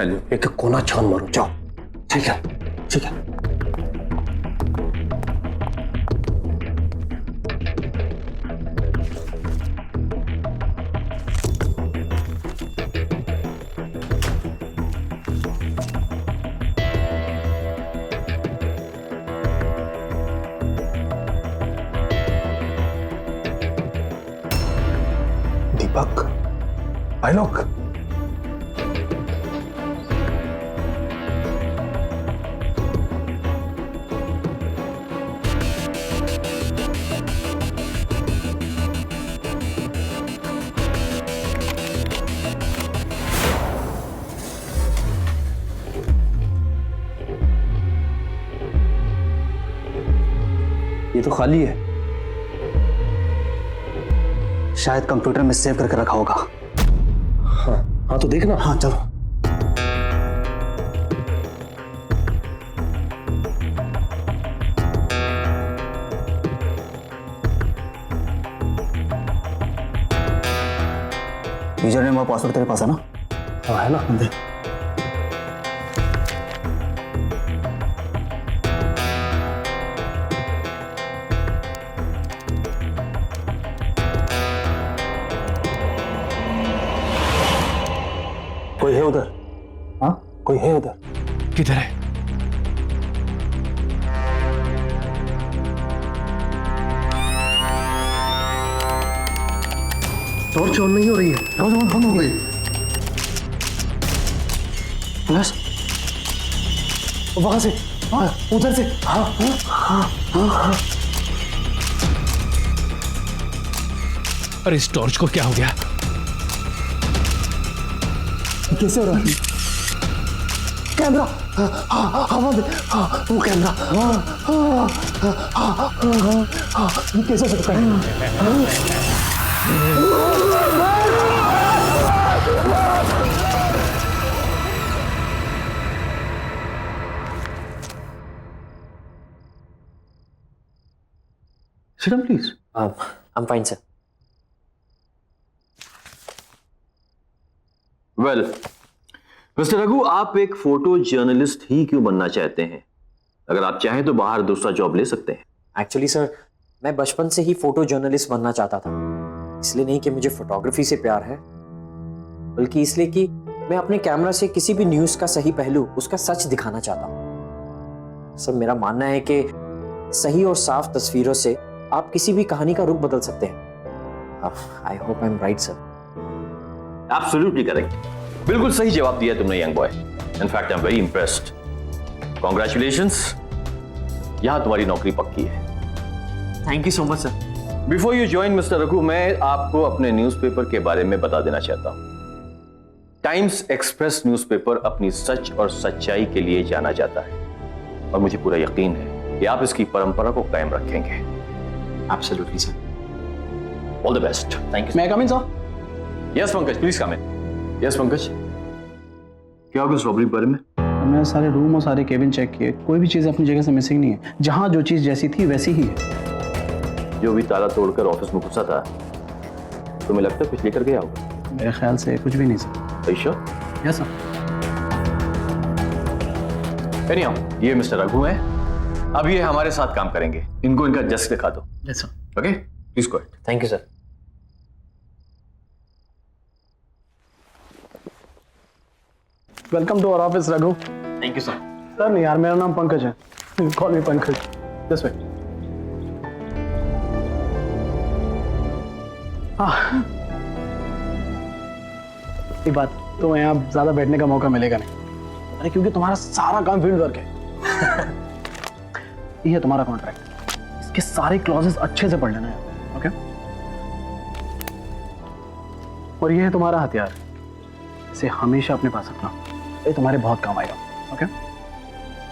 एक एक कोना छान मारो, जाओ। ठीक है, ठीक है। दीपक, आलोक, ये तो खाली है। शायद कंप्यूटर में सेव करके रखा होगा। हाँ हाँ, तो देखना। हाँ चलो। यूजर नेम और पासवर्ड तेरे पास है ना? हाँ है ना। दे। कोई है उधर? हाँ, कोई है उधर? किधर है? टॉर्च ऑन नहीं हो रही है। टॉर्च ऑन बंद हो गई। बस वहां से, हाँ उधर से। हाँ हाँ हाँ हाँ हाँ। अरे इस टॉर्च को क्या हो गया? कैसे हो रहा है? कैमरा, हवा में, वो कैमरा, कैसे हो सकता है? Sit down, please. I'm fine, sir. Well mister Raghu, आप एक फोटो जर्नलिस्ट ही क्यों बनना चाहते हैं? अगर आप चाहें तो बाहर दूसरा जॉब ले सकते हैं। एक्चुअली सर, मैं बचपन से ही फोटो जर्नलिस्ट बनना चाहता था। इसलिए नहीं कि मुझे फोटोग्राफी से प्यार है, बल्कि इसलिए कि मैं अपने कैमरा से किसी भी न्यूज का सही पहलू, उसका सच दिखाना चाहता हूँ। सर, मेरा मानना है कि सही और साफ तस्वीरों से आप किसी भी कहानी का रुख बदल सकते हैं। I hope I am right sir. Absolutely correct, बिल्कुल सही जवाब दिया तुमने young boy. In fact I am very impressed. Congratulations, यहां तुम्हारी नौकरी पक्की है। Thank you so much sir. Before you join mister Raghu, मैं आपको अपने न्यूज़पेपर के बारे में बता देना चाहता हूं। टाइम्स एक्सप्रेस न्यूज़पेपर अपनी सच और सच्चाई के लिए जाना जाता है, और मुझे पूरा यकीन है कि आप इसकी परंपरा को कायम रखेंगे। Absolutely sir. All the best. Thank you. मैं come in sir? Yes Pankaj, please come in. Yes Pankaj, क्या होगा इस रॉबरी के बारे में? हमने सारे रूम और सारे केबिन चेक किए, कोई भी चीज़ अपनी जगह से मिसिंग नहीं है। जहाँ जो चीज़ जैसी थी वैसी ही है। जो भी ताला तोड़कर ऑफिस में घुसा था, तुम्हें लगता है कुछ लेकर गया होगा? मेरे ख्याल से कुछ भी नहीं sir. Sure? Yes sir. Anyhow, ये मिस्टर रघु हैं। अब ये हमारे साथ काम करेंगे। इनको इनका डेस्क दिखा दो। Yes sir. Okay, please go ahead. Thank you sir. Welcome to our office Raghu. Thank you sir. Sir नहीं यार, मेरा नाम पंकज है। Call me Pankaj. This way. हाँ, ये बात तो यहाँ ज्यादा बैठने का मौका मिलेगा नहीं। अरे क्योंकि तुम्हारा सारा काम फील्ड वर्क है। ये है तुम्हारा कॉन्ट्रैक्ट, इसके सारे क्लॉजेस अच्छे से पढ़ लेना है। ओके? और ये है तुम्हारा हथियार, इसे हमेशा अपने पास रखना, ये तुम्हारे बहुत काम आएगा। Okay?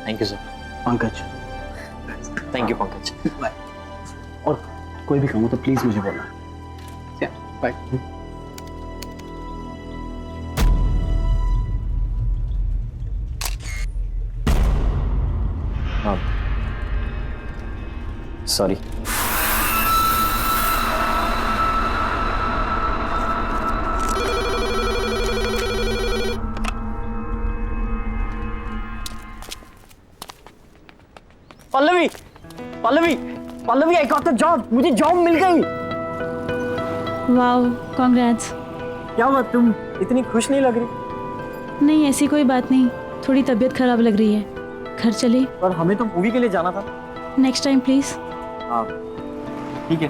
Thank you sir. Pankaj. Thank you Pankaj. Bye. और कोई भी काम हो तो प्लीज मुझे बोलना। बाय। हाँ, sorry. Pallavi, Pallavi I got the job, मुझे जॉब मिल गई। Wow, congrats. क्या बात, तुम इतनी खुश नहीं लग रही? नहीं, ऐसी कोई बात नहीं, थोड़ी तबीयत खराब लग रही है। घर चले? पर हमें तो मूवी के लिए जाना था। Next time please. हाँ ठीक है,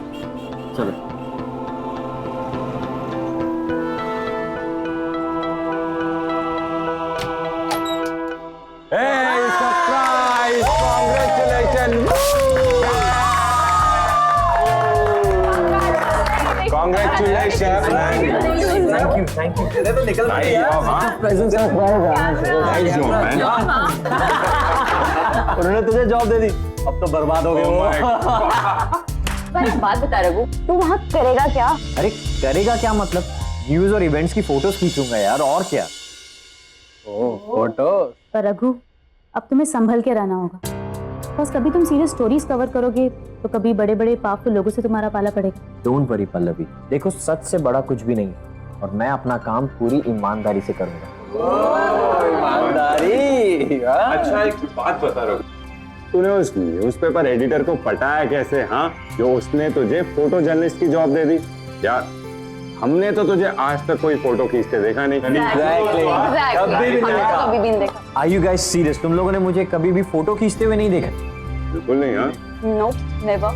चलो। Thank you. तो निकल गई यार। प्रेजेंट का उन्होंने तुझे जॉब दे दी, अब तो बर्बाद हो गए वो। पर एक बात बता रघु, तू वहाँ करेगा क्या? अरे करेगा क्या मतलब, न्यूज और इवेंट्स की फोटोज खींचूंगा यार, और क्या। फोटो। पर रघु, अब तुम्हें संभल के रहना होगा, बस कभी तुम सीरियस स्टोरीज कवर करोगे तो कभी बड़े बड़े पावरफुल लोगों से तुम्हारा पाला पड़ेगा। डोंट वरी पल्लवी, देखो सच से बड़ा कुछ भी नहीं और मैं अपना काम पूरी ईमानदारी से करूंगा। ईमानदारी। अच्छा एक बात बता रहा हूँ, तूने उस न्यूज़पेपर एडिटर को पटाया कैसे? हाँ, जो उसने तुझे फोटो जर्नलिस्ट की जॉब दे दी यार। हमने तो तुझे आज तक कोई फोटो खींचते देखा नहीं। कभी भी नहीं देखा। Are you guys serious? तुम लोगों ने मुझे कभी भी फोटो खींचते हुए नहीं देखा? बिल्कुल नहीं। हाँ, नो नेवर।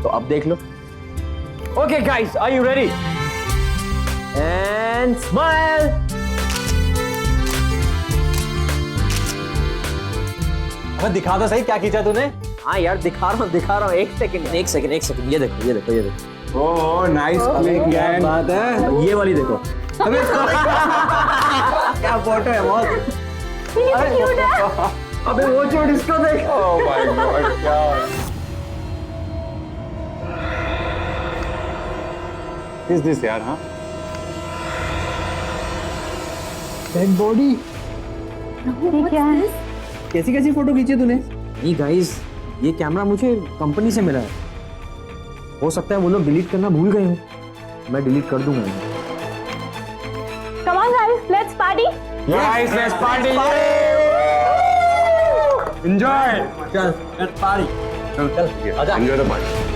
तो अब देख लो। Okay guys, are you ready? And smile. अबे दिखा दो सही, क्या खींचा तूने? हाँ यार दिखा रहा हूँ। एक सेकंड, ये देखो। ओह नाइस क्लिक क्या बात है। ये वाली देखो। क्या फोटो है बहुत। अबे वो छोड़, इसको देख। ओह माय गॉड, क्या इज दिस यार? हाँ, डेड बॉडी। ये क्या है? कैसी कैसी फोटो खींची तूने? नहीं गाइस, ये कैमरा मुझे कंपनी से मिला है। हो सकता है वो लोग डिलीट करना भूल गए हो, मैं डिलीट कर दूंगा। Come on guys, let's party. Guys let's party, enjoy. चल लेट्स पार्टी। चल आजा, enjoy the party.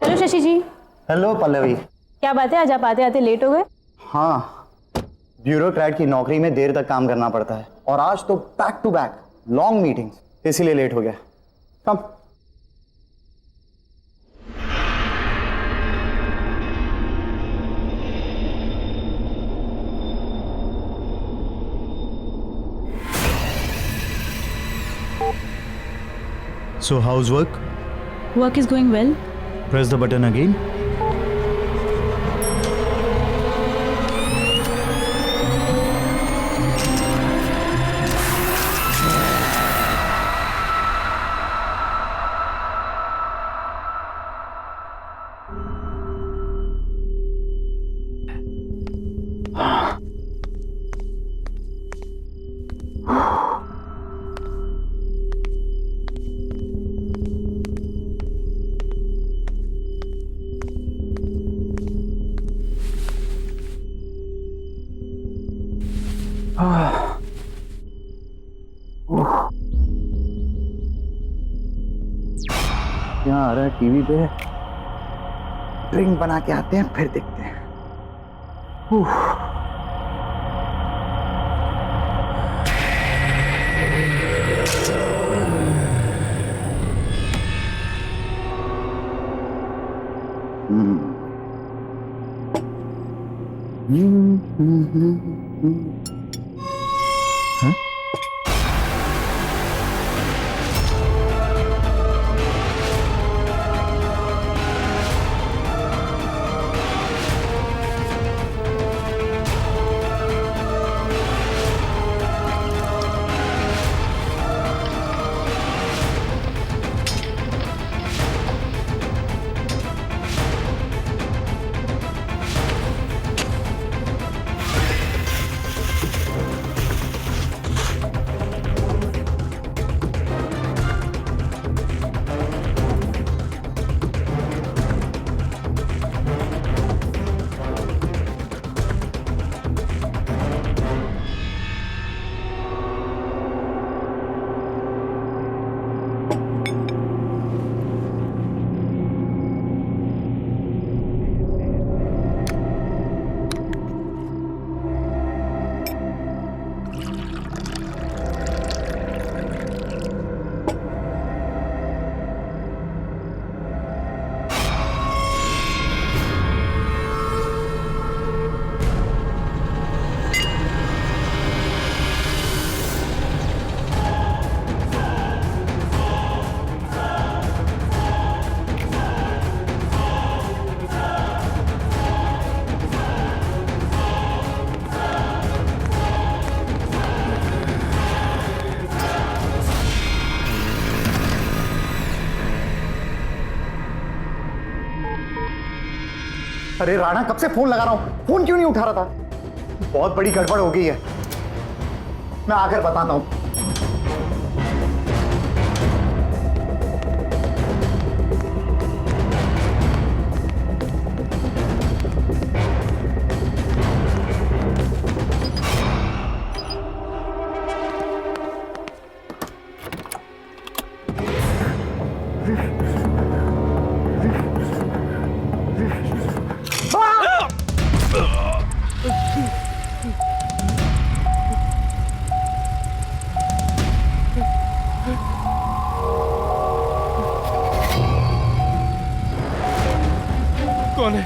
Hello Shashi ji. Hello Pallavi. क्या बात है, आज आप आते आते लेट हो गए? हाँ, ब्यूरोक्रेट की नौकरी में देर तक काम करना पड़ता है और आज तो back to back long meetings, इसीलिए लेट हो गया। कम। So how's work? Work is going well. Press the button again. यहाँ आ रहा है टीवी पे, ड्रिंक बना के आते हैं फिर देखते हैं। अरे राणा, कब से फोन लगा रहा हूं, फोन क्यों नहीं उठा रहा था? बहुत बड़ी गड़बड़ हो गई है, मैं आकर बताता हूं। कौन है?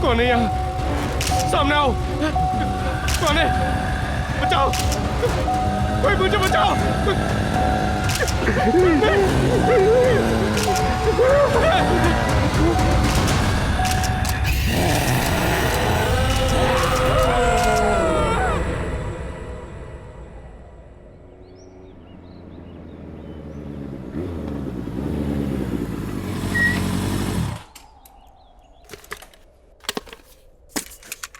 कौन है यहाँ? सामने आओ। कौन है? बचाओ, कोई मुझे बचाओ।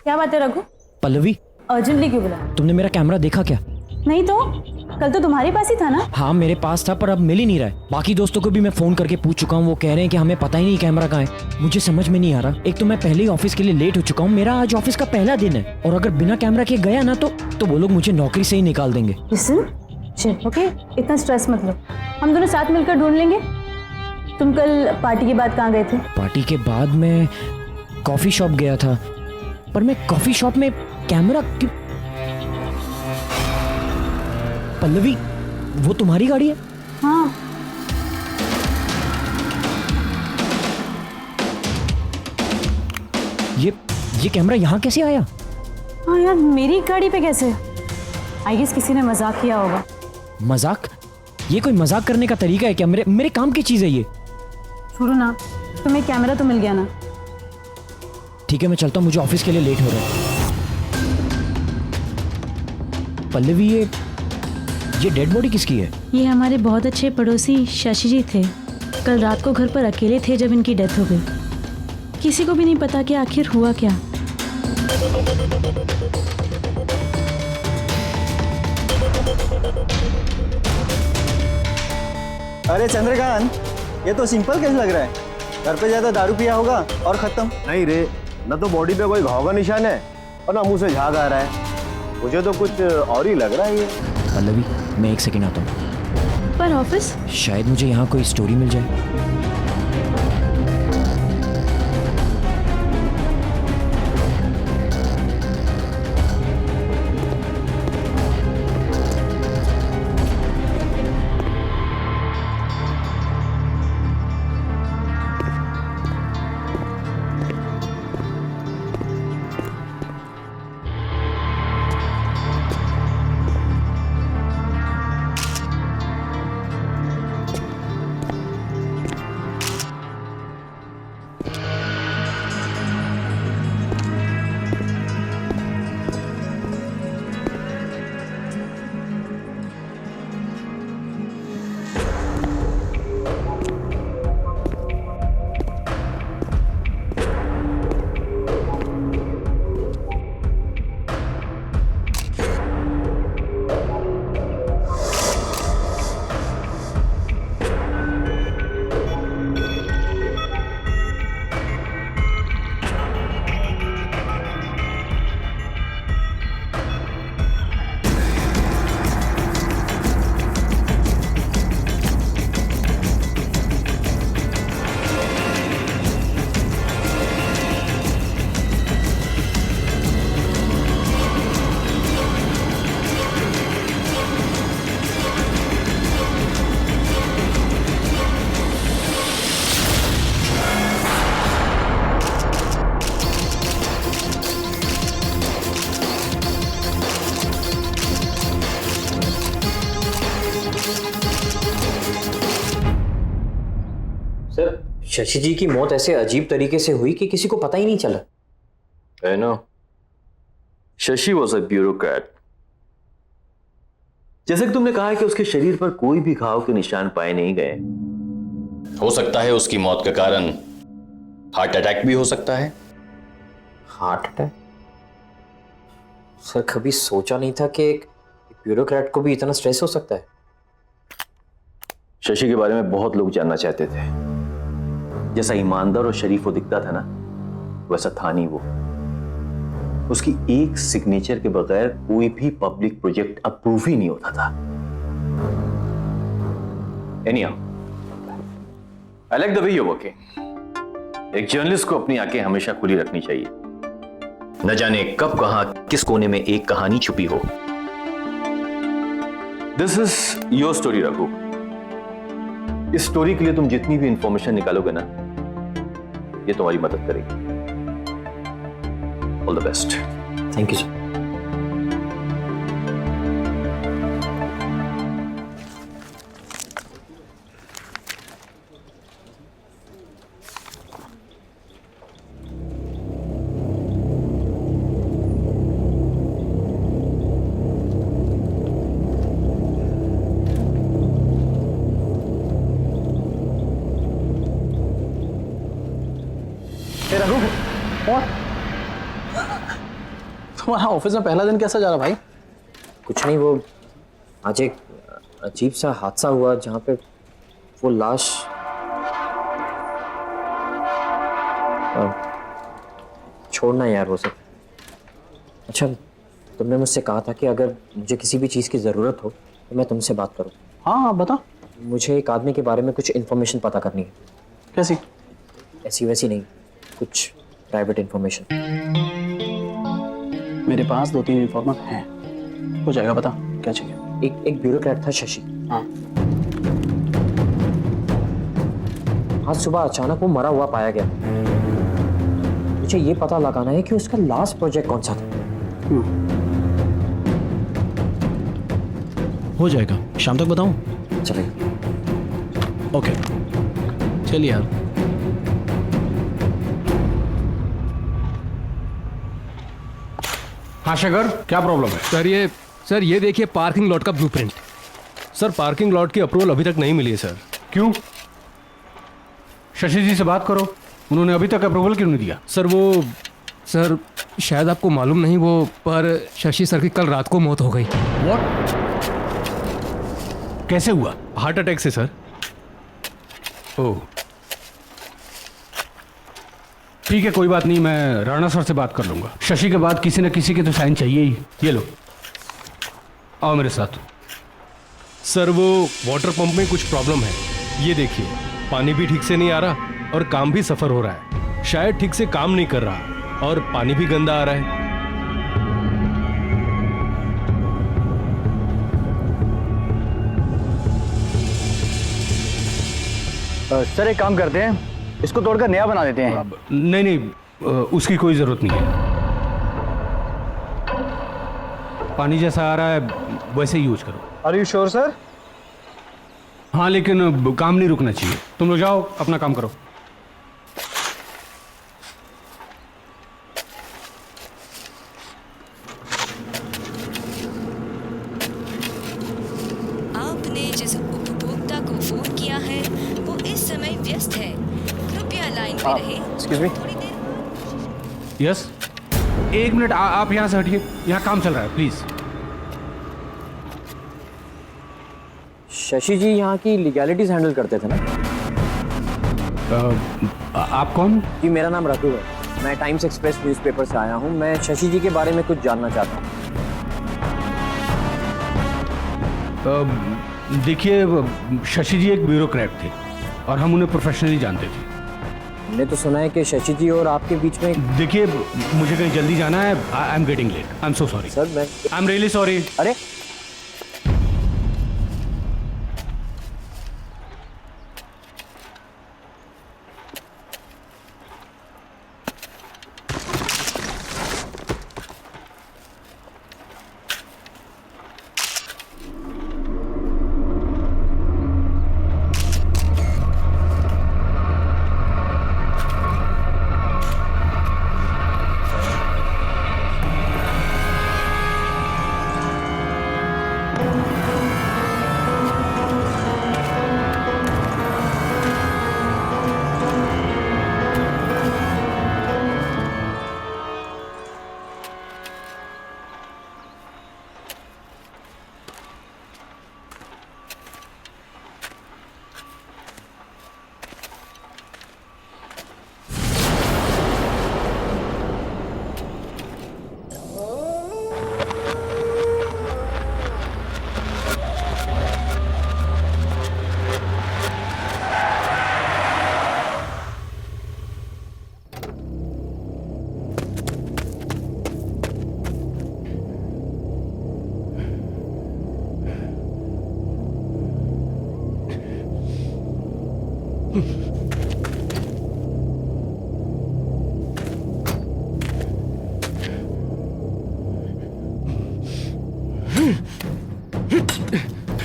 क्या बात है रघु? पल्लवी, अर्जेंटली क्यों बुला? तुमने मेरा कैमरा देखा क्या? नहीं तो कल तो तुम्हारे पास ही था ना? हाँ मेरे पास था, पर अब मिल ही नहीं रहा है। बाकी दोस्तों को भी मैं फोन करके पूछ चुका हूँ, वो कह रहे हैं कि हमें पता ही नहीं कैमरा कहाँ है। मुझे समझ में नहीं आ रहा। एक तो मैं पहले ही ऑफिस के लिए लेट हो चुका हूँ, मेरा आज ऑफिस का पहला दिन है, और अगर बिना कैमरा के गया ना तो वो लोग मुझे नौकरी से ही निकाल देंगे। ओके, इतना स्ट्रेस मत लो, हम दोनों साथ मिलकर ढूंढ लेंगे। तुम कल पार्टी के बाद कहाँ गए थे? पार्टी के बाद मैं कॉफी शॉप गया था, पर मैं कॉफी शॉप में कैमरा क्यों? पल्लवी, वो तुम्हारी गाड़ी है? हाँ। ये कैमरा यहाँ कैसे आया? हाँ यार, मेरी गाड़ी पे कैसे? आई गेस किसी ने मजाक किया होगा। मजाक? ये कोई मजाक करने का तरीका है क्या? मेरे काम की चीज है ये। छोड़ो ना, तुम्हें कैमरा तो मिल गया ना? ठीक है, मैं चलता हूँ, मुझे ऑफिस के लिए लेट हो रहा है। पल्लवी, ये डेड बॉडी किसकी है? ये हमारे बहुत अच्छे पड़ोसी शशि जी थे। कल रात को घर पर अकेले थे जब इनकी डेथ हो गई। किसी को भी नहीं पता कि आखिर हुआ क्या। अरे चंद्रकांत, ये तो सिंपल केस लग रहा है। घर पे ज्यादा दारू पिया होगा और खत्म। नहीं रे, न तो बॉडी पे कोई घाव का निशान है और ना मुंह से झाग आ रहा है। मुझे तो कुछ और ही लग रहा है ये। पल्लवी, मैं 1 सेकंड आता हूँ। पर ऑफिस? शायद मुझे यहाँ कोई स्टोरी मिल जाए। सर, शशि जी की मौत ऐसे अजीब तरीके से हुई कि किसी को पता ही नहीं चला। I know. Shashi was a bureaucrat. जैसे कि तुमने कहा है कि उसके शरीर पर कोई भी घाव के निशान पाए नहीं गए। हो सकता है उसकी मौत का कारण हार्ट अटैक भी हो सकता है। Heart attack? सर कभी सोचा नहीं था कि एक ब्यूरोक्रेट को भी इतना स्ट्रेस हो सकता है। शशि के बारे में बहुत लोग जानना चाहते थे। जैसा ईमानदार और शरीफ वो दिखता था ना, वैसा था नहीं वो। उसकी एक सिग्नेचर के बगैर कोई भी पब्लिक प्रोजेक्ट अप्रूव ही नहीं होता था। Anyhow, I like the way you working. एक जर्नलिस्ट को अपनी आंखें हमेशा खुली रखनी चाहिए। न जाने कब कहां किस कोने में एक कहानी छुपी हो। This is your story Raghu. इस स्टोरी के लिए तुम जितनी भी इंफॉर्मेशन निकालोगे ना, ये तुम्हारी मदद करेगी। All the best. Thank you sir. Raghu, और तुम्हारा ऑफिस में पहला दिन कैसा जा रहा भाई? कुछ नहीं, वो आज एक अजीब सा हादसा हुआ जहाँ पे वो लाश छोड़ना यार वो सब। अच्छा, तुमने मुझसे कहा था कि अगर मुझे किसी भी चीज़ की ज़रूरत हो तो मैं तुमसे बात करूँ। हाँ बता। मुझे एक आदमी के बारे में कुछ इन्फॉर्मेशन पता करनी है। कैसी? ऐसी वैसी नहीं, कुछ प्राइवेट इन्फॉर्मेशन। मेरे पास 2-3 इन्फॉर्मर हैं, हो जाएगा। बता क्या चाहिए? एक ब्यूरोक्रेट था शशि। हाँ। आज सुबह अचानक वो मरा हुआ पाया गया। मुझे ये पता लगाना है कि उसका लास्ट प्रोजेक्ट कौन सा था। हो जाएगा, शाम तक बताऊं? चलेगा। ओके, चलिए यार। हाँ शेखर, क्या प्रॉब्लम है? सर ये देखिए पार्किंग लॉट का ब्लूप्रिंट। सर पार्किंग लॉट की अप्रूवल अभी तक नहीं मिली है सर। क्यों? शशि जी से बात करो, उन्होंने अभी तक अप्रूवल क्यों नहीं दिया? सर शायद आपको मालूम नहीं, वो पर शशि सर की कल रात को मौत हो गई। व्हाट? कैसे हुआ? हार्ट अटैक से सर। ओह ठीक है, कोई बात नहीं, मैं राणा सर से बात कर लूंगा। शशि के बाद किसी न किसी के तो साइन चाहिए ही। ये लो, आओ मेरे साथ। सर वो वाटर पंप में कुछ प्रॉब्लम है। ये देखिए, पानी भी ठीक से नहीं आ रहा और काम भी सफर हो रहा है। शायद ठीक से काम नहीं कर रहा और पानी भी गंदा आ रहा है। सर एक काम करते हैं, इसको तोड़कर नया बना देते हैं। नहीं, उसकी कोई जरूरत नहीं है। पानी जैसा आ रहा है वैसे ही यूज करो। Are you sure sir? हाँ, लेकिन काम नहीं रुकना चाहिए। तुम लोग जाओ, अपना काम करो। आपने जिस उपभोक्ता को फोन किया है वो इस समय व्यस्त है, कृपया लाइन पे रहे। Excuse me. थोड़ी देर यस, एक मिनट, आप यहाँ से हटिए, यहाँ काम चल रहा है, प्लीज। शशि जी यहाँ की लीगैलिटीज हैंडल करते थे ना? आप कौन? जी मेरा नाम रघु है, मैं टाइम्स एक्सप्रेस न्यूज़पेपर से आया हूँ। मैं शशि जी के बारे में कुछ जानना चाहता हूँ। देखिए, शशि जी एक ब्यूरोक्रेट थे और हम उन्हें प्रोफेशनली जानते थे। हमने तो सुना है कि शशि जी और आपके बीच में। देखिए, मुझे कहीं जल्दी जाना है। I am getting late, I am so sorry sir. मैं आई एम रियली सॉरी। अरे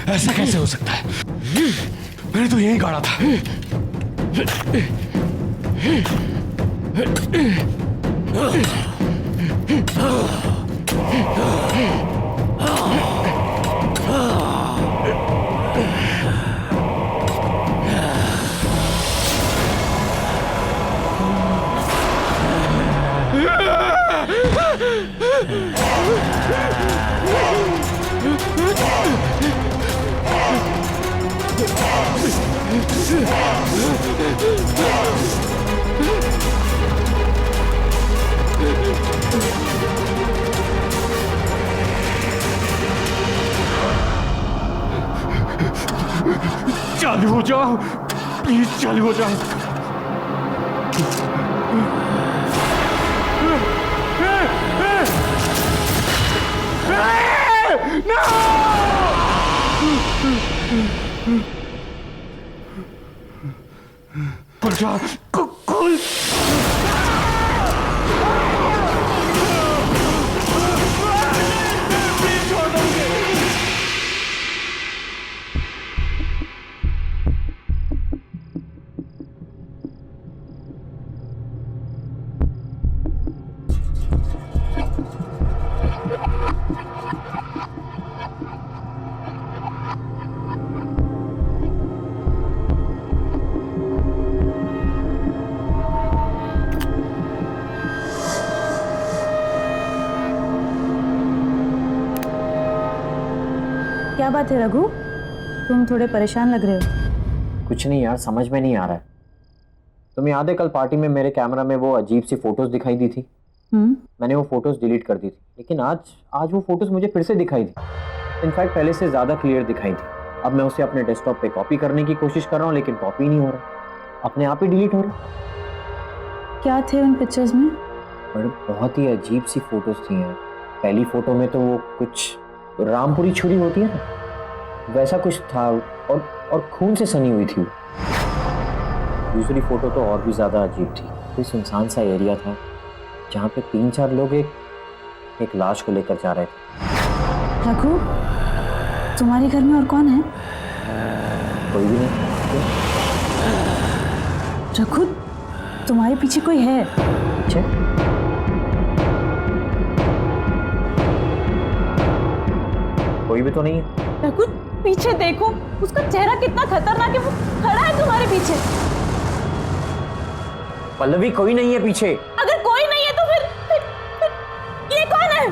ऐसा कैसे हो सकता है? मैंने तो यहीं गाड़ा था। चालू हो जाओ, प्लीज चालू हो जाओ। खुल जा, खुल। क्या बात है रघु, तुम थोड़े परेशान लग रहे हो। कुछ नहीं यार, समझ में नहीं आ रहा है। तुम्हें याद है कल पार्टी में मेरे कैमरा में वो अजीब सी फोटोज दिखाई दी थी? मैंने वो फोटोज डिलीट कर दी थी, लेकिन आज वो फोटोज मुझे फिर से दिखाई दी। इनफैक्ट पहले से ज्यादा क्लियर दिखाई थी। अब मैं उसे अपने डेस्कटॉप पे कॉपी करने की कोशिश कर रहा हूँ, लेकिन कॉपी नहीं हो रहा, अपने आप ही डिलीट हो रहा। क्या थे उन पिक्चर्स में? बड़े बहुत ही अजीब सी फोटोज थी यार। पहली फोटो में तो वो कुछ रामपुरी छुरी होती है ना, वैसा कुछ था, और खून से सनी हुई थी। दूसरी फोटो तो और भी ज्यादा अजीब थी। कोई सुनसान सा एरिया था जहाँ पे 3-4 लोग एक लाश को लेकर जा रहे थे। रघु, तुम्हारे घर में और कौन है? कोई भी नहीं। रघु, तुम्हारे पीछे कोई है? पीछे? कोई भी तो नहीं है। रघु, पीछे देखो, उसका चेहरा कितना खतरनाक है, वो खड़ा है तुम्हारे पीछे। पल्लवी, कोई नहीं है पीछे। अगर कोई नहीं है तो फिर ये कौन है?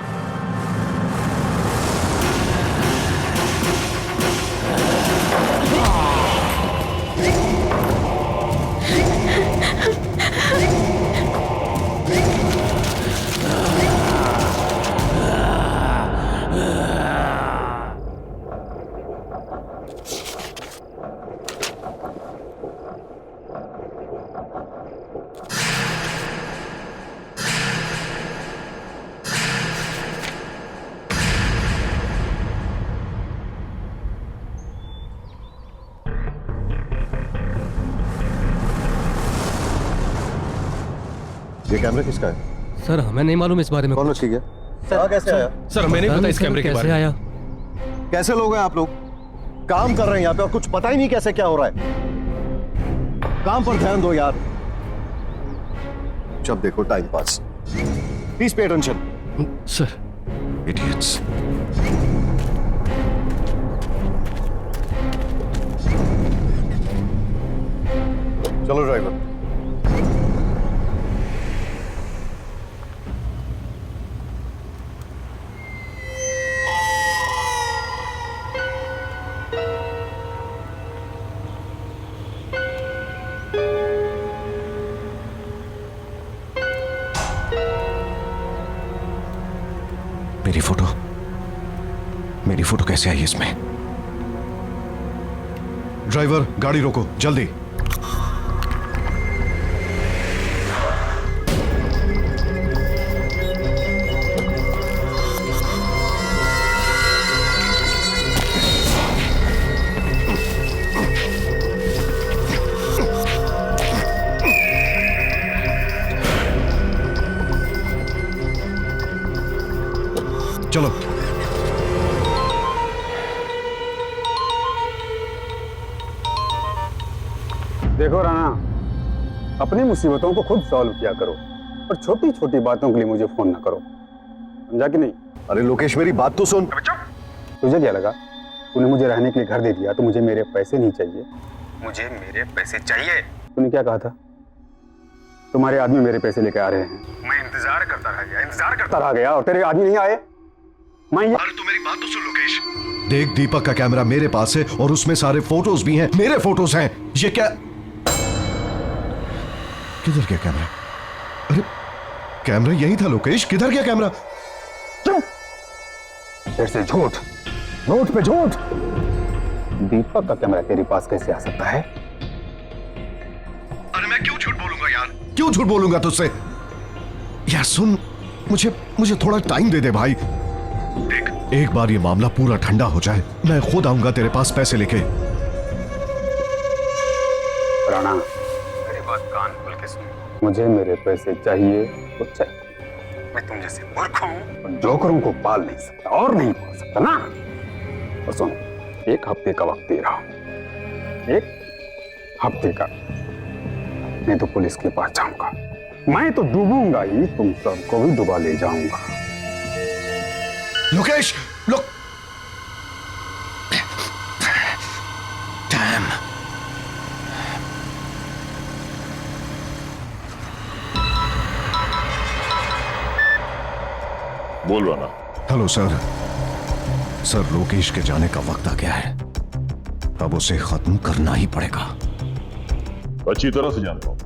ये कैमरा किसका है? सर हमें नहीं मालूम इस बारे में। कौन ठीक है? कैसे आया? सर हमें नहीं पता इस कैमरे के बारे में। आया? कैसे लोग हैं आप लोग? काम कर रहे हैं यहाँ पे और कुछ पता ही नहीं कैसे क्या हो रहा है। काम पर ध्यान दो यार। जब देखो time pass. Please pay attention. Sir. Idiots. चलो ड्राइवर। मेरी फोटो कैसे आई इसमें? ड्राइवर, गाड़ी रोको जल्दी। चलो। देखो राणा, अपनी मुसीबतों को खुद सॉल्व किया करो और छोटी छोटी बातों के लिए मुझे फोन ना करो, समझा कि नहीं? अरे लोकेश, मेरी बात तो सुन। तुझे क्या लगा तूने मुझे रहने के लिए घर दे दिया तो मुझे मेरे पैसे नहीं चाहिए? मुझे मेरे पैसे चाहिए। तूने क्या कहा था? तुम्हारे आदमी मेरे पैसे लेके आ रहे हैं। मैं इंतजार करता रह गया और तेरे आदमी नहीं आए। मैं अरे तू मेरी बात तो सुन लोकेश। देख, दीपक का कैमरा मेरे पास है और उसमें सारे फोटोज भी हैं, मेरे फोटोज हैं। ये क्या, किधर गया कैमरा? अरे कैमरा यही था लोकेश, किधर गया कैमरा? फिर से झूठ, नोट पे झूठ। दीपक का कैमरा तेरे पास कैसे आ सकता है? अरे मैं क्यों झूठ बोलूंगा यार, क्यों झूठ बोलूंगा तुझसे? यार सुन, मुझे थोड़ा टाइम दे दे भाई। देख, एक बार ये मामला पूरा ठंडा हो जाए, मैं खुद आऊंगा तेरे पास पैसे लेके। राणा, मेरी बात कान खोल के सुन। मुझे मेरे पैसे चाहिए तो चाहिए। मैं तुम जैसे मूर्ख हूं और जोकरों को पाल नहीं सकता और नहीं पाल सकता ना। और सुन, 1 हफ्ते का वक्त दे रहा हूं, 1 हफ्ते का, नहीं तो पुलिस के पास जाऊंगा। मैं तो डूबूंगा ही, तुम सबको भी डुबा ले जाऊंगा। लोकेश, लोक, डैम। बोल रहा ना। Hello sir. सर, लोकेश के जाने का वक्त आ गया है, अब उसे खत्म करना ही पड़ेगा। अच्छी तरह से जानता हूं,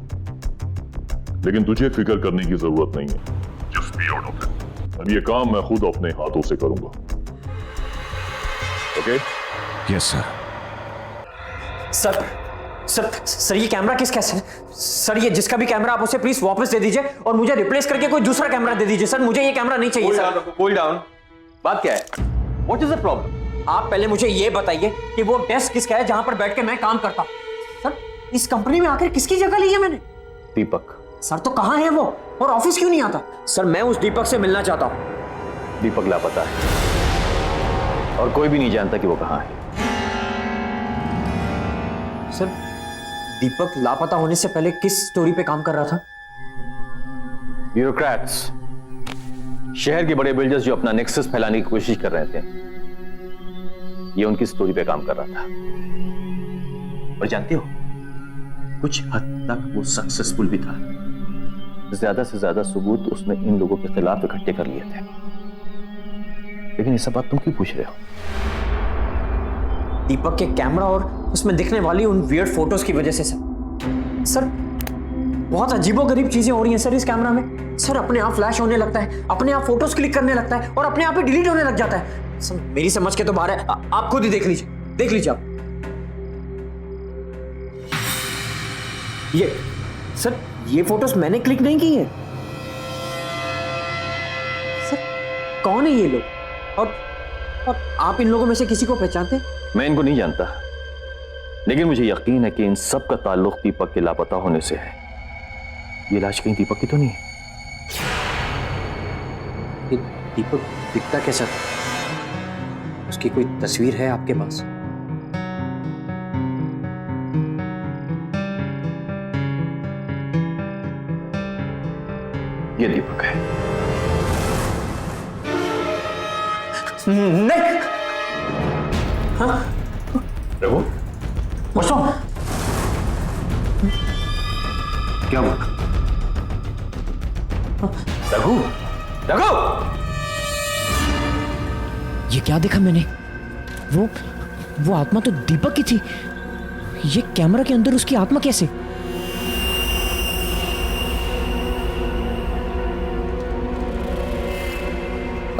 लेकिन तुझे फिक्र करने की जरूरत नहीं है। Just be out of it. अब ये काम मैं खुद अपने हाथों से करूंगा। Okay? Yes sir. Sir sir sir, ये कैमरा किसका है सर? सर, ये जिसका भी कैमरा आप उसे प्लीज वापस दे दीजिए और मुझे रिप्लेस करके कोई दूसरा कैमरा दे दीजिए। सर, मुझे ये कैमरा नहीं चाहिए सर। Cool down. बात क्या है? What is the problem? आप पहले मुझे ये बताइए कि वो डेस्क किसका है जहां पर बैठ के मैं काम करता हूं। सर, इस कंपनी में आकर किसकी जगह ली है मैंने? दीपक। सर, तो कहां है वो और ऑफिस क्यों नहीं आता? सर, मैं उस दीपक से मिलना चाहता हूं। दीपक लापता है और कोई भी नहीं जानता कि वो कहां है। सर, दीपक लापता होने से पहले किस स्टोरी पे काम कर रहा था? ब्यूरोक्रेट्स, शहर के बड़े बिल्डर्स जो अपना नेक्सस फैलाने की कोशिश कर रहे थे, ये उनकी स्टोरी पे काम कर रहा था। और जानते हो, कुछ हद तक वो सक्सेसफुल भी था। ज्यादा से ज्यादा सबूत उसने इन लोगों के खिलाफ इकट्ठे कर लिए थे। लेकिन ये सब बात तुम क्यों पूछ रहे हो? दीपक के कैमरा और उसमें दिखने वाली उन वियर्ड फोटोज की वजह से सर। सर, बहुत अजीबोगरीब चीजें हो रही हैं सर इस कैमरा में। सर, अपने आप फ्लैश होने लगता है, अपने आप फोटोज क्लिक करने लगता है और अपने आप ही डिलीट होने लग जाता है। सर, मेरी समझ के तो बाहर है। आप खुद ही देख लीजिए, देख लीजिए आप। ये सर, ये फोटोज मैंने क्लिक नहीं की है। सर, कौन है ये लोग? और आप इन लोगों में से किसी को पहचानते हैं? मैं इनको नहीं जानता, लेकिन मुझे यकीन है कि इन सब का ताल्लुक दीपक के लापता होने से है। ये लाश कहीं दीपक की तो नहीं है? दीपक दिखता कैसा था? उसकी कोई तस्वीर है आपके पास? ये दीपक है। नहीं। हाँ? रघु, बसो। क्या हुआ? रघु, रघु! ये क्या देखा मैंने? वो आत्मा तो दीपक की थी। ये कैमरा के अंदर उसकी आत्मा कैसे?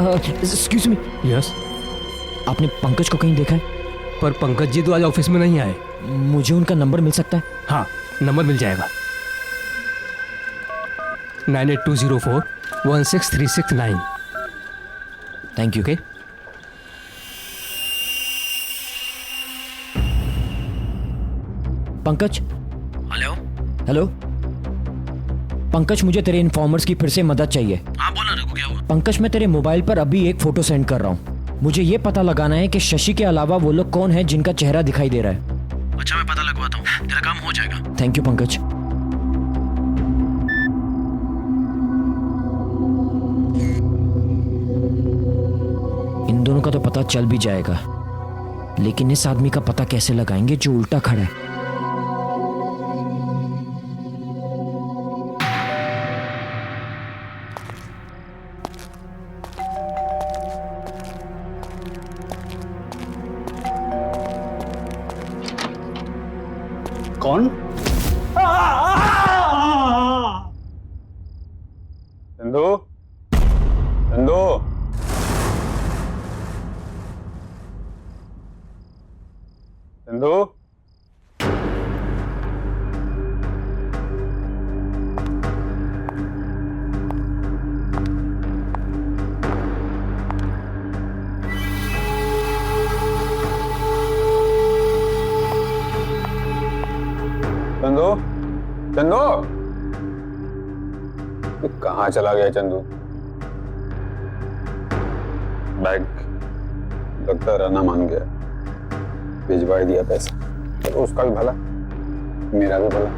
Excuse me. यस। आपने पंकज को कहीं देखा है? पर पंकज जी तो आज ऑफिस में नहीं आए। मुझे उनका नंबर मिल सकता है? हाँ, नंबर मिल जाएगा। 9820416369। Thank you. Pankaj. Hello. Hello. Pankaj, मुझे तेरे इन्फॉर्मर्स की फिर से मदद चाहिए। हाँ बोला रघु, क्या हुआ? पंकज, मैं तेरे मोबाइल पर अभी एक फोटो सेंड कर रहा हूँ। मुझे ये पता लगाना है कि शशि के अलावा वो लोग कौन है जिनका चेहरा दिखाई दे रहा है। अच्छा, मैं पता लगवाता हूँ, तेरा काम हो जाएगा। Thank you Pankaj. इन दोनों का तो पता चल भी जाएगा, लेकिन इस आदमी का पता कैसे लगाएंगे जो उल्टा खड़ा है? कौन? चंदू, चंदू, चंदू, चंदू, चंदू, तू कहाँ चला गया चंदू? बैग लगता रहना मान गया, भिजवा दिया पैसा, तो उसका भी भला, मेरा भी भला।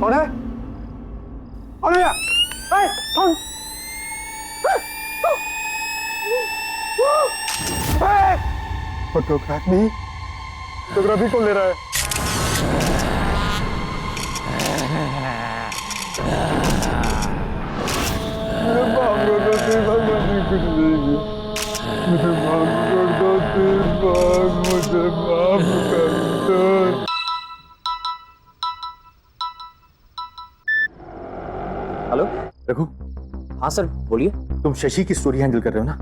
कौन है? कौन है? कौन? फोटोग्राफी, फोटोग्राफी कौन ले रहा है? मुझे माफ कर दो, प्लीज भगवान जी, कुछ नहीं किया। मुझे माफ कर दो, प्लीज मुझे माफ कर दो। हेलो रघु, हाँ सर बोलिए। तुम शशि की स्टोरी हैंडल कर रहे हो ना?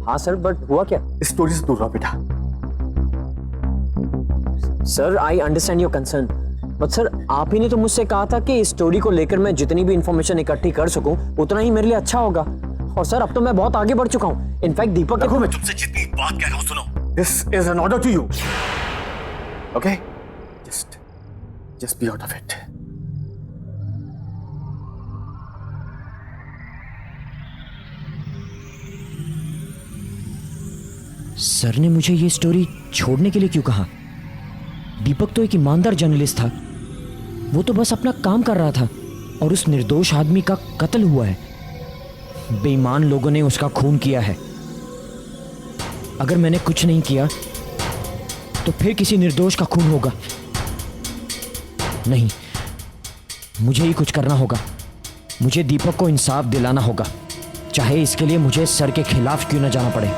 हाँ सर, बट हुआ क्या? इस स्टोरी से दूर रहो बेटा। Sir I understand your concern, but sir आप ही ने तो मुझसे कहा था कि इस स्टोरी को लेकर मैं जितनी भी इंफॉर्मेशन इकट्ठी कर सकूं उतना ही मेरे लिए अच्छा होगा। और सर अब तो मैं बहुत आगे बढ़ चुका हूं। इनफैक्ट दीपक रघु, मैं तुमसे जितनी बात कह रहा हूं सुनो। This is an order to you, okay? Just be out of it. Sir ने मुझे ये स्टोरी छोड़ने के लिए क्यों कहा? दीपक तो एक ईमानदार जर्नलिस्ट था, वो तो बस अपना काम कर रहा था और उस निर्दोष आदमी का कत्ल हुआ है। बेईमान लोगों ने उसका खून किया है। अगर मैंने कुछ नहीं किया तो फिर किसी निर्दोष का खून होगा। नहीं, मुझे ही कुछ करना होगा। मुझे दीपक को इंसाफ दिलाना होगा, चाहे इसके लिए मुझे सर के खिलाफ क्यों न जाना पड़े।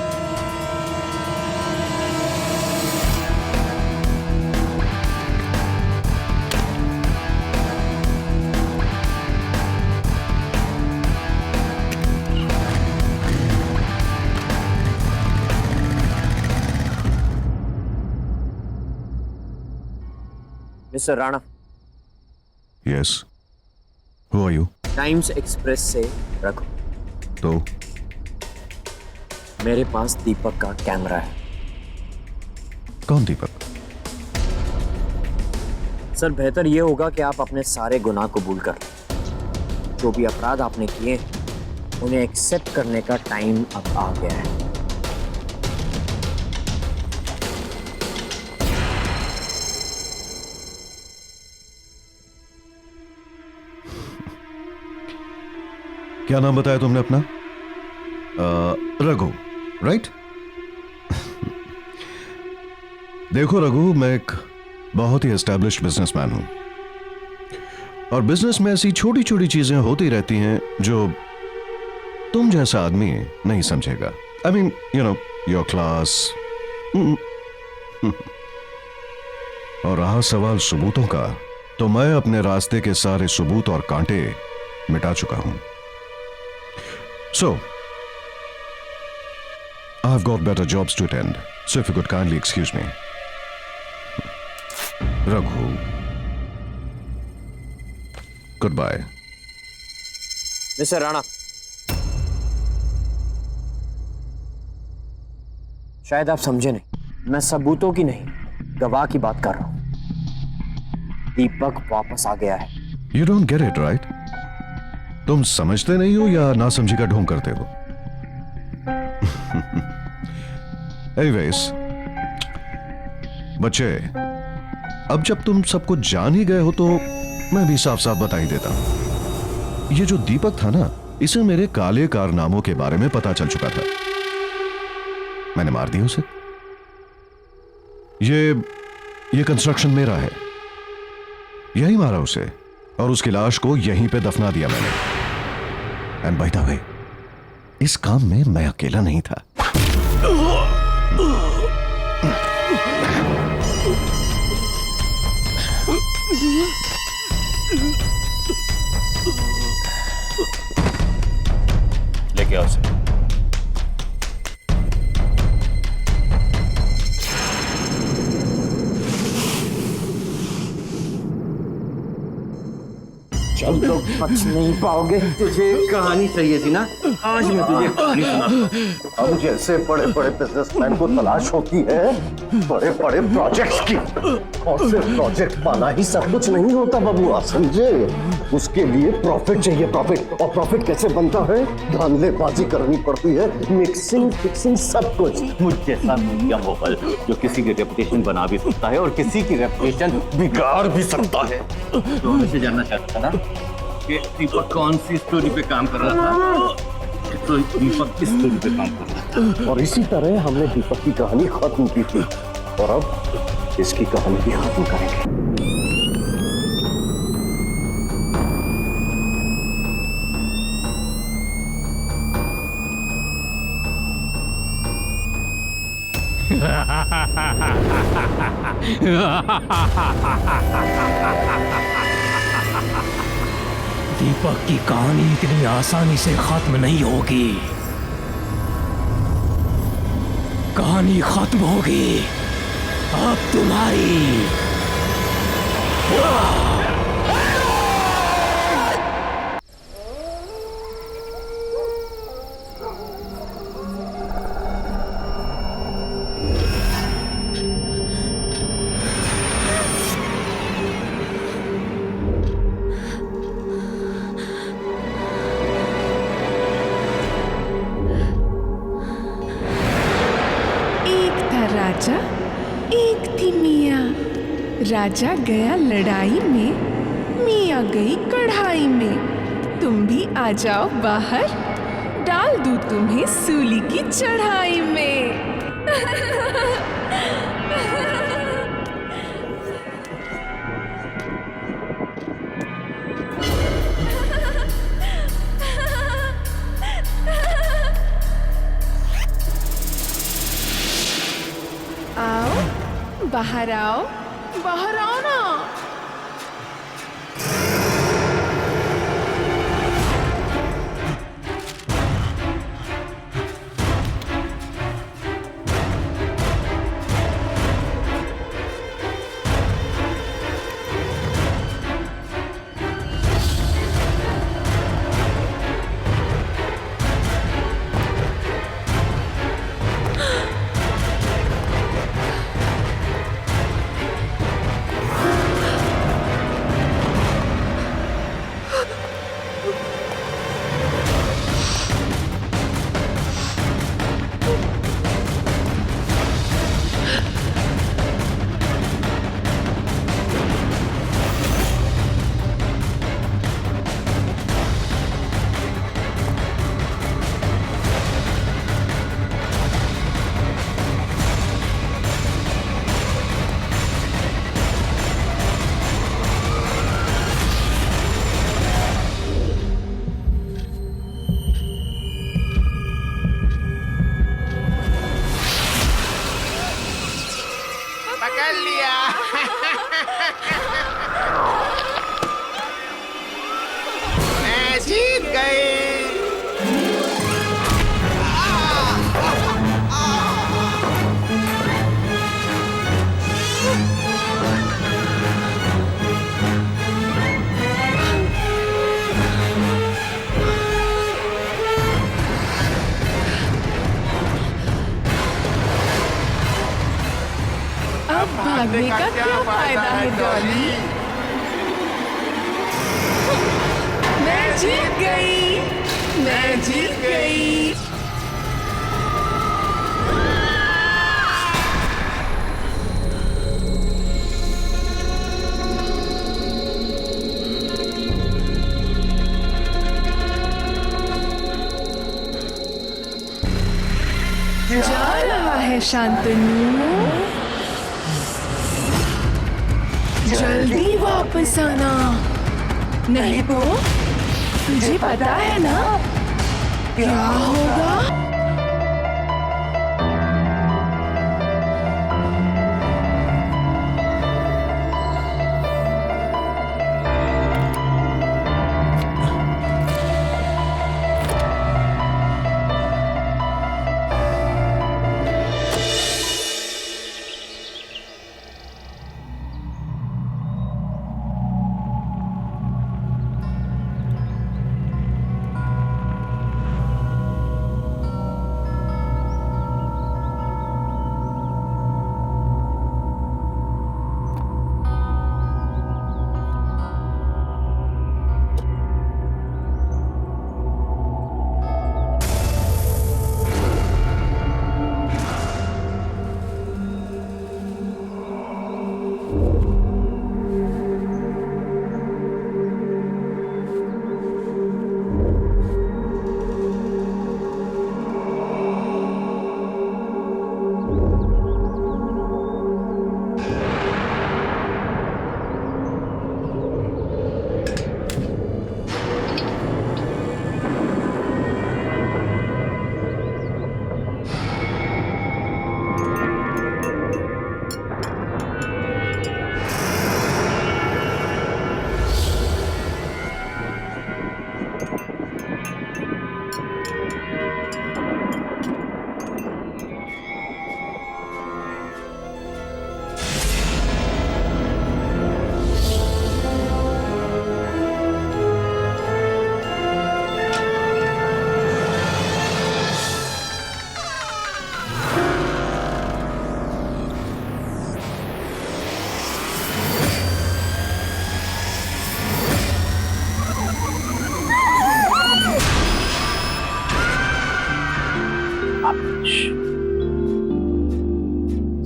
Mister Rana. Yes, who are you? Times express से रखो। तो मेरे पास दीपक का कैमरा है। कौन दीपक? सर बेहतर यह होगा कि आप अपने सारे गुनाह कबूल कर लें। जो भी अपराध आपने किए उन्हें एक्सेप्ट करने का टाइम अब आ गया है। क्या नाम बताया तुमने अपना? रघु, राइट? देखो रघु, मैं एक बहुत ही एस्टैब्लिश्ड बिजनेसमैन हूं, और बिजनेस में ऐसी छोटी छोटी चीजें होती रहती हैं जो तुम जैसा आदमी नहीं समझेगा। I mean, you know, your class. और रहा सवाल सबूतों का, तो मैं अपने रास्ते के सारे सबूत और कांटे मिटा चुका हूं। So, I've got better jobs to attend, so if you could kindly excuse me. Raghu. Goodbye. Mister Rana, शायद आप समझे नहीं, मैं सबूतों की नहीं, गवाह की बात कर रहा हूं। दीपक वापस आ गया है। You don't get it, right? तुम समझते नहीं हो या नासमझी का ढोंग करते हो? Anyways, बच्चे, अब जब तुम सब कुछ जान ही गए हो तो मैं भी साफ साफ बता ही देता हूं। ये जो दीपक था ना, इसे मेरे काले कारनामों के बारे में पता चल चुका था। मैंने मार दिया उसे। ये कंस्ट्रक्शन मेरा है, यही मारा उसे, और उसकी लाश को यहीं पे दफना दिया मैंने। एंड बाय द वे, इस काम में मैं अकेला नहीं था। लेके आओ उसे। चल तो बच नहीं पाओगे। तुझे कहानी चाहिए थी ना, आज मैं तुझे कहानी सुनाता हूं। हम जैसे बड़े बड़े बिजनेसमैन को तलाश होती है बड़े बड़े प्रोजेक्ट्स की, और सिर्फ प्रोजेक्ट पाना ही सब कुछ नहीं होता बबुआ, समझे? उसके लिए प्रॉफिट चाहिए, प्रॉफिट। और प्रॉफिट कैसे बनता है? धांधलेबाजी करनी पड़ती है, मिक्सिंग फिक्सिंग सब कुछ। मुझ जैसा मीडिया मोगल जो किसी की रेपुटेशन बना भी सकता है और किसी की रेपुटेशन बिगाड़ भी सकता है। तो हमें जानना चाहता था ना कि दीपक कौन सी स्टोरी पे काम कर रहा था, तो दीपक इस स्टोरी पे काम कर रहा था, और इसी तरह हमने दीपक की कहानी खत्म की थी, और अब इसकी कहानी भी खत्म करेंगे। दीपक की कहानी इतनी आसानी से खत्म नहीं होगी। कहानी खत्म होगी अब तुम्हारी। राजा, एक थी मियाँ। राजा गया लड़ाई में, मियाँ गई कढ़ाई में। तुम भी आ जाओ बाहर, डाल दूँ तुम्हें सूली की चढ़ाई में। बाहर आओ, बाहर आओ ना। कर लिया। मैं जीत गई। अब भागने का क्या फायदा है डॉली? मैं जीत गई, मैं जीत गई। जा रहा है शांतनु, जल्दी वापस आना, नहीं तो तुझे पता है ना क्या होगा?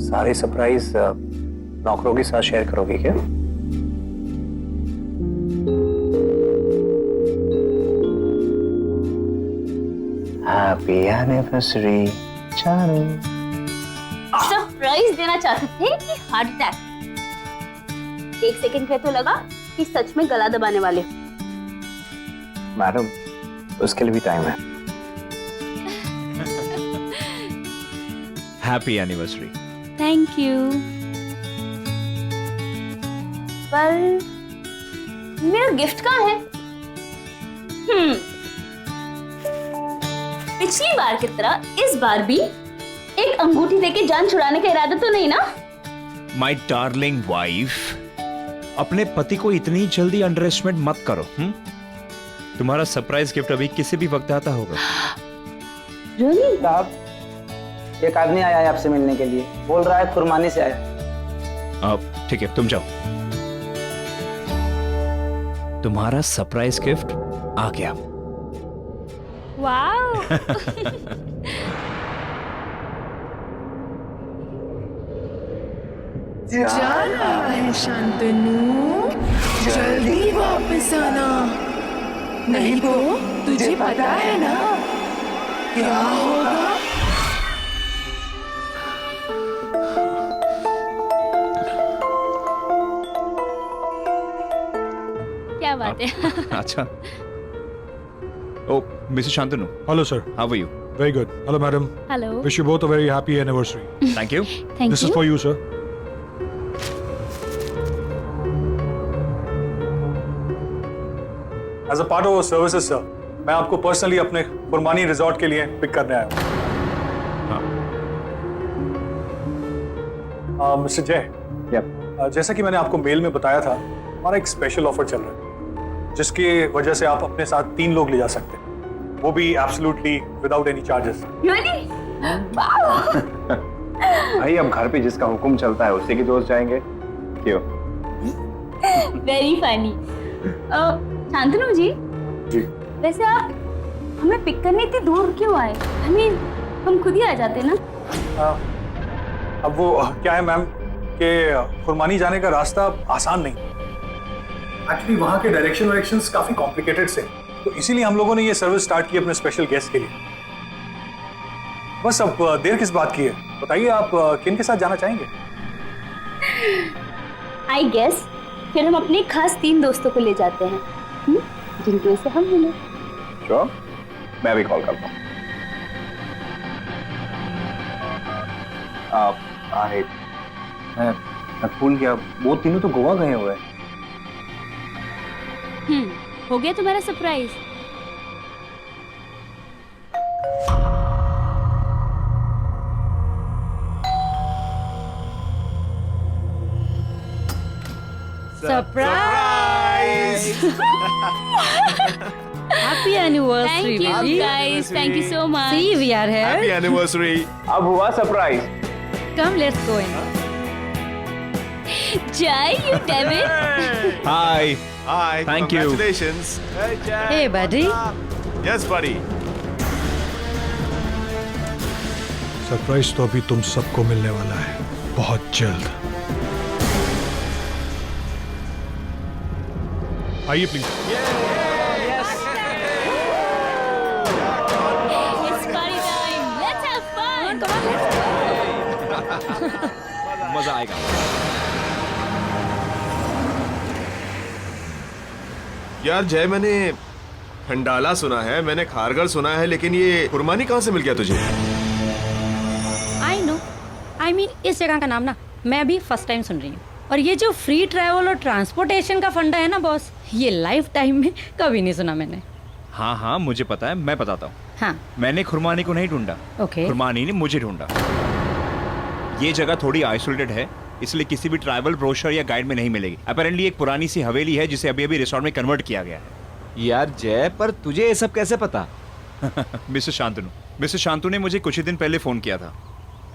सारे सरप्राइज नौकरों के साथ शेयर करोगे क्या? Happy anniversary Charu. सरप्राइज देना चाहते थे कि हार्ट अटैक? एक सेकंड के तो लगा कि सच में गला दबाने वाले। मैडम, उसके लिए भी टाइम है। Happy anniversary. Thank you. पर मेरा गिफ्ट कहाँ है? पिछली बार की तरह इस बार भी एक अंगूठी देके जान छुड़ाने का इरादा तो नहीं ना? माय डार्लिंग वाइफ, अपने पति को इतनी जल्दी अंडर एस्टिमेट मत करो। तुम्हारा सरप्राइज गिफ्ट अभी किसी भी वक्त आता होगा। Really? साहब, एक आदमी आया है आपसे मिलने के लिए, बोल रहा है खुरमानी से आया। अब ठीक है, तुम जाओ। तुम्हारा सरप्राइज गिफ्ट आ गया। वाओ। जा रहा है शांतनु, जल्दी वापस आना, नहीं तो तुझे पता है ना क्या होगा? क्या बात है? अच्छा। Oh, Mr. Shantanu. Hello, sir. How are you? Very good. Hello, madam. Hello. Wish you both a very happy anniversary. Thank you. Thank This you. is for you, sir. As a part of services sir, मैं आपको personally अपने कुर्बानी resort के लिए pick करने आया हूँ। Mister जय, जैसा कि मैंने आपको मेल में बताया था, हमारा एक स्पेशल ऑफर चल रहा है जिसकी वजह से आप अपने साथ 3 लोग ले जा सकते हैं, वो भी एब्सोल्युटली विदाउट एनी चार्जेस। भाई अब घर पे जिसका हुक्म चलता है उसी के दोस्त जाएंगे, क्यों? Very funny. शांतनु जी, वैसे आप हमें पिक करने इतनी दूर क्यों आए? हम खुद ही आ जाते ना। अब वो क्या है मैम कि खुरमानी जाने का रास्ता आसान नहीं, एक्चुअली वहाँ के डायरेक्शंस काफी कॉम्प्लिकेटेड से, तो इसीलिए हम लोगों ने ये सर्विस स्टार्ट की अपने स्पेशल गेस्ट के लिए। बस अब देर किस बात की है, बताइए आप किन के साथ जाना चाहेंगे? आई गेस फिर हम अपने खास 3 दोस्तों को ले जाते हैं, जिनके से हम मिले। श्योर, मैं भी कॉल करता हूँ। अरे मैं भूल गया, वो तीनों तो गोवा गए हुए हैं। हो गया तुम्हारा surprise? Surprise! Happy anniversary, Thank you baby. guys, thank you so much. See, we are here. Happy anniversary. अब हुआ surprise. Come, let's go in. Jai, you David. Hi. Hi. Thank you. Congratulations. Hey, buddy. Yes, buddy. Surprise तो अभी तुम सबको मिलने वाला है, बहुत जल्द। आइए please. It's party time. Let's have fun. Come on, let's go. मजा आएगा। यार जय, मैंने खंडाला सुना है, मैंने खारगढ़ सुना है, लेकिन ये कुर्बानी कहाँ से मिल गया तुझे? I know. I mean, इस जगह का नाम ना मैं भी फर्स्ट टाइम सुन रही हूँ। और ये जो फ्री ट्रैवल और ट्रांसपोर्टेशन का फंडा है ना बॉस, ये लाइफ टाइम में कभी नहीं सुना मैंने। हाँ हाँ मुझे पता है, मैं बताता हूँ। हाँ। मैंने खुरमानी को नहीं ढूंढा, ओके। खुरमानी ने मुझे ढूंढा। ये जगह थोड़ी आइसोलेटेड है, इसलिए किसी भी ट्रैवल ब्रोशर या गाइड में नहीं मिलेगी। अपेरेंटली एक पुरानी सी हवेली है जिसे अभी अभी रिसोर्ट में कन्वर्ट किया गया है। यार जय, पर तुझे ये सब कैसे पता? मिस्टर शांतनु ने मुझे कुछ ही दिन पहले फोन किया था।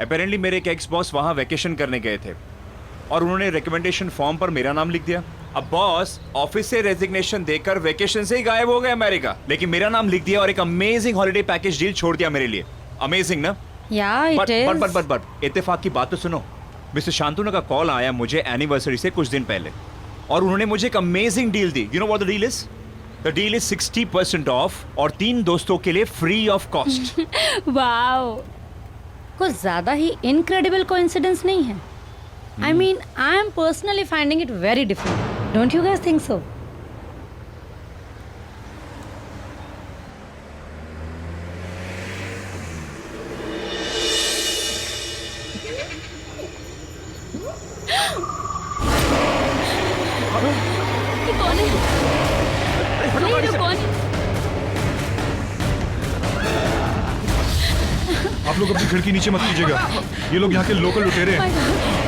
अपेरेंटली मेरे एक एक्स बॉस वहाँ वैकेशन करने गए थे और उन्होंने रिकमेंडेशन फॉर्म पर मेरा नाम लिख दिया। अब बॉस ऑफिस से रेजिग्नेशन देकर वैकेशन से ही गायब हो गए अमेरिका, लेकिन मेरा नाम लिख दिया और एक अमेजिंग हॉलिडे पैकेज डील छोड़ दिया मेरे लिए। अमेजिंग ना? बट इत्तेफाक की बात तो सुनो। मिस्टर शांतनु का कॉल आया मुझे एनिवर्सरी से कुछ दिन पहले और उन्होंने मुझे एक amazing deal the. You know what the deal is? The deal is 60% of और 3 दोस्तों के लिए फ्री ऑफ कॉस्ट। वाओ, कुछ ज्यादा ही इनक्रेडिबल कोइंसिडेंस नहीं है? I mean, I am personally finding it very different. Don't you guys think so? ये कौन है? ये कौन है? आप लोग अपनी खिड़की नीचे मत कीजिएगा, ये लोग यहाँ के लोकल लुटेरे हैं।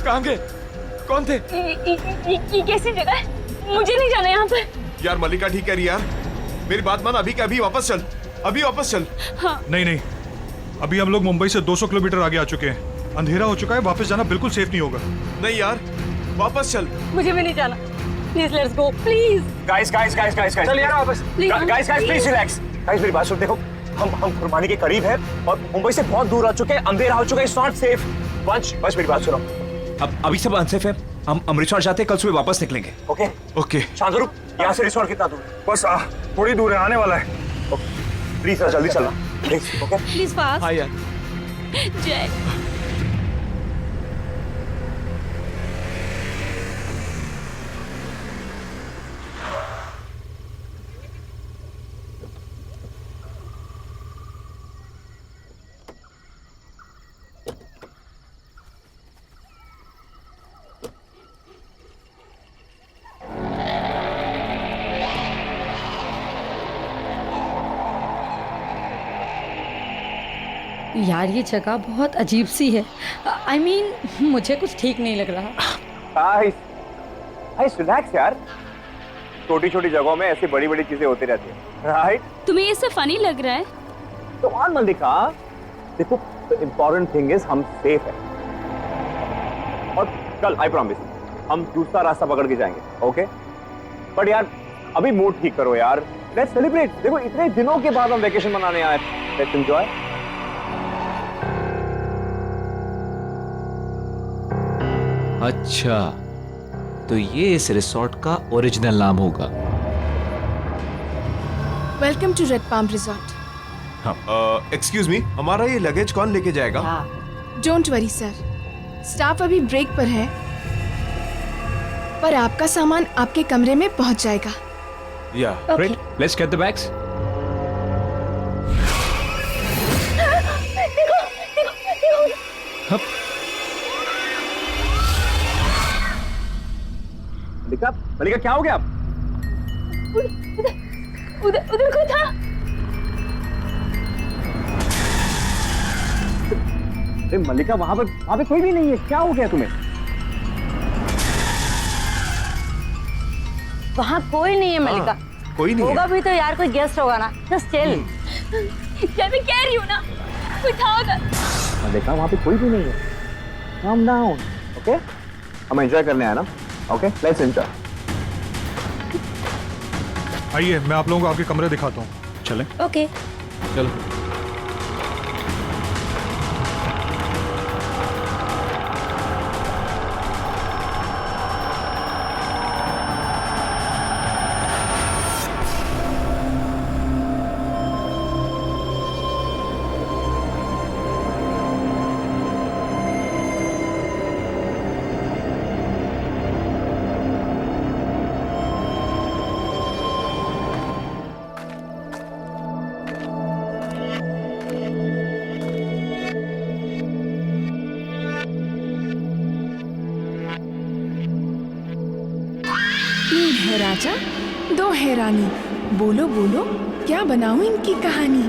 कहाँ गए? कौन थे? ये कैसी जगह है? मुझे नहीं जाना यहाँ पर। यार मल्लिका ठीक कह रही यार, मेरी बात मान, अभी के अभी वापस चल, अभी वापस चल। हाँ। नहीं, अभी हम लोग मुंबई से 200 किलोमीटर आगे आ चुके हैं, अंधेरा हो चुका है, वापस जाना बिल्कुल सेफ नहीं होगा। नहीं यार, वापस चल। मुझे भी नहीं जाना। Please let's go, please. Guys चल यार वापस। Guys please relax. गाइस मेरी बात सुन, देखो हम खुरमानी के करीब हैं और मुंबई से बहुत दूर आ चुके हैं, अंधेरा हो चुका है, इट्स नॉट सेफ। बस मेरी बात सुनो। अब अभी सब अनसेफ है, हम अमृतसर जाते हैं, कल सुबह वापस निकलेंगे। ओके शांतनु, यहाँ से रिसोर्ट कितना दूर है? बस थोड़ी दूर है, आने वाला है। प्लीज जल्दी चलना, प्लीज। Okay please fast. हाँ यार, जय यार ये जगह बहुत अजीब सी है। आई मीन मुझे कुछ ठीक नहीं लग रहा। आइस रिलैक्स यार, छोटी छोटी जगहों में ऐसी बड़ी बड़ी चीजें होती रहती है, राइट? तुम्हें ये सब फनी लग रहा है? तो और मल्लिका, देखो इम्पोर्टेंट थिंग इज हम सेफ है, और कल आई प्रॉमिस हम दूसरा रास्ता पकड़ के जाएंगे, ओके? बट यार अभी मूड ठीक करो यार, लेट्स सेलिब्रेट। देखो इतने दिनों के बाद हम वेकेशन मनाने आए, लेट्स एंजॉय। अच्छा, तो ये इस रिसोर्ट का ओरिजिनल नाम होगा। Welcome to red palm resort. Excuse me, हमारा ये लगेज कौन लेके जाएगा? डोंट वरी सर, स्टाफ अभी ब्रेक पर है, पर आपका सामान आपके कमरे में पहुंच जाएगा। या Great. Let's get the bags. मल्लिका, मल्लिका क्या हो गया? उधर उधर कोई था। अरे मल्लिका, वहां पे कोई भी नहीं है, क्या हो गया तुम्हें? वहाँ कोई नहीं है मल्लिका। कोई नहीं होगा भी तो यार कोई गेस्ट होगा ना। Just chill. जब मैं कह रही हूँ ना, कोई था उधर। मल्लिका, वहां पे कोई भी नहीं है, calm down, ओके? हम एंजॉय करने आए ना, ओके? Let's enjoy. आइए मैं आप लोगों को आपके कमरे दिखाता हूँ। चलें? ओके। चलो। तीन है राजा, दो है रानी, बोलो बोलो क्या बनाऊं इनकी कहानी।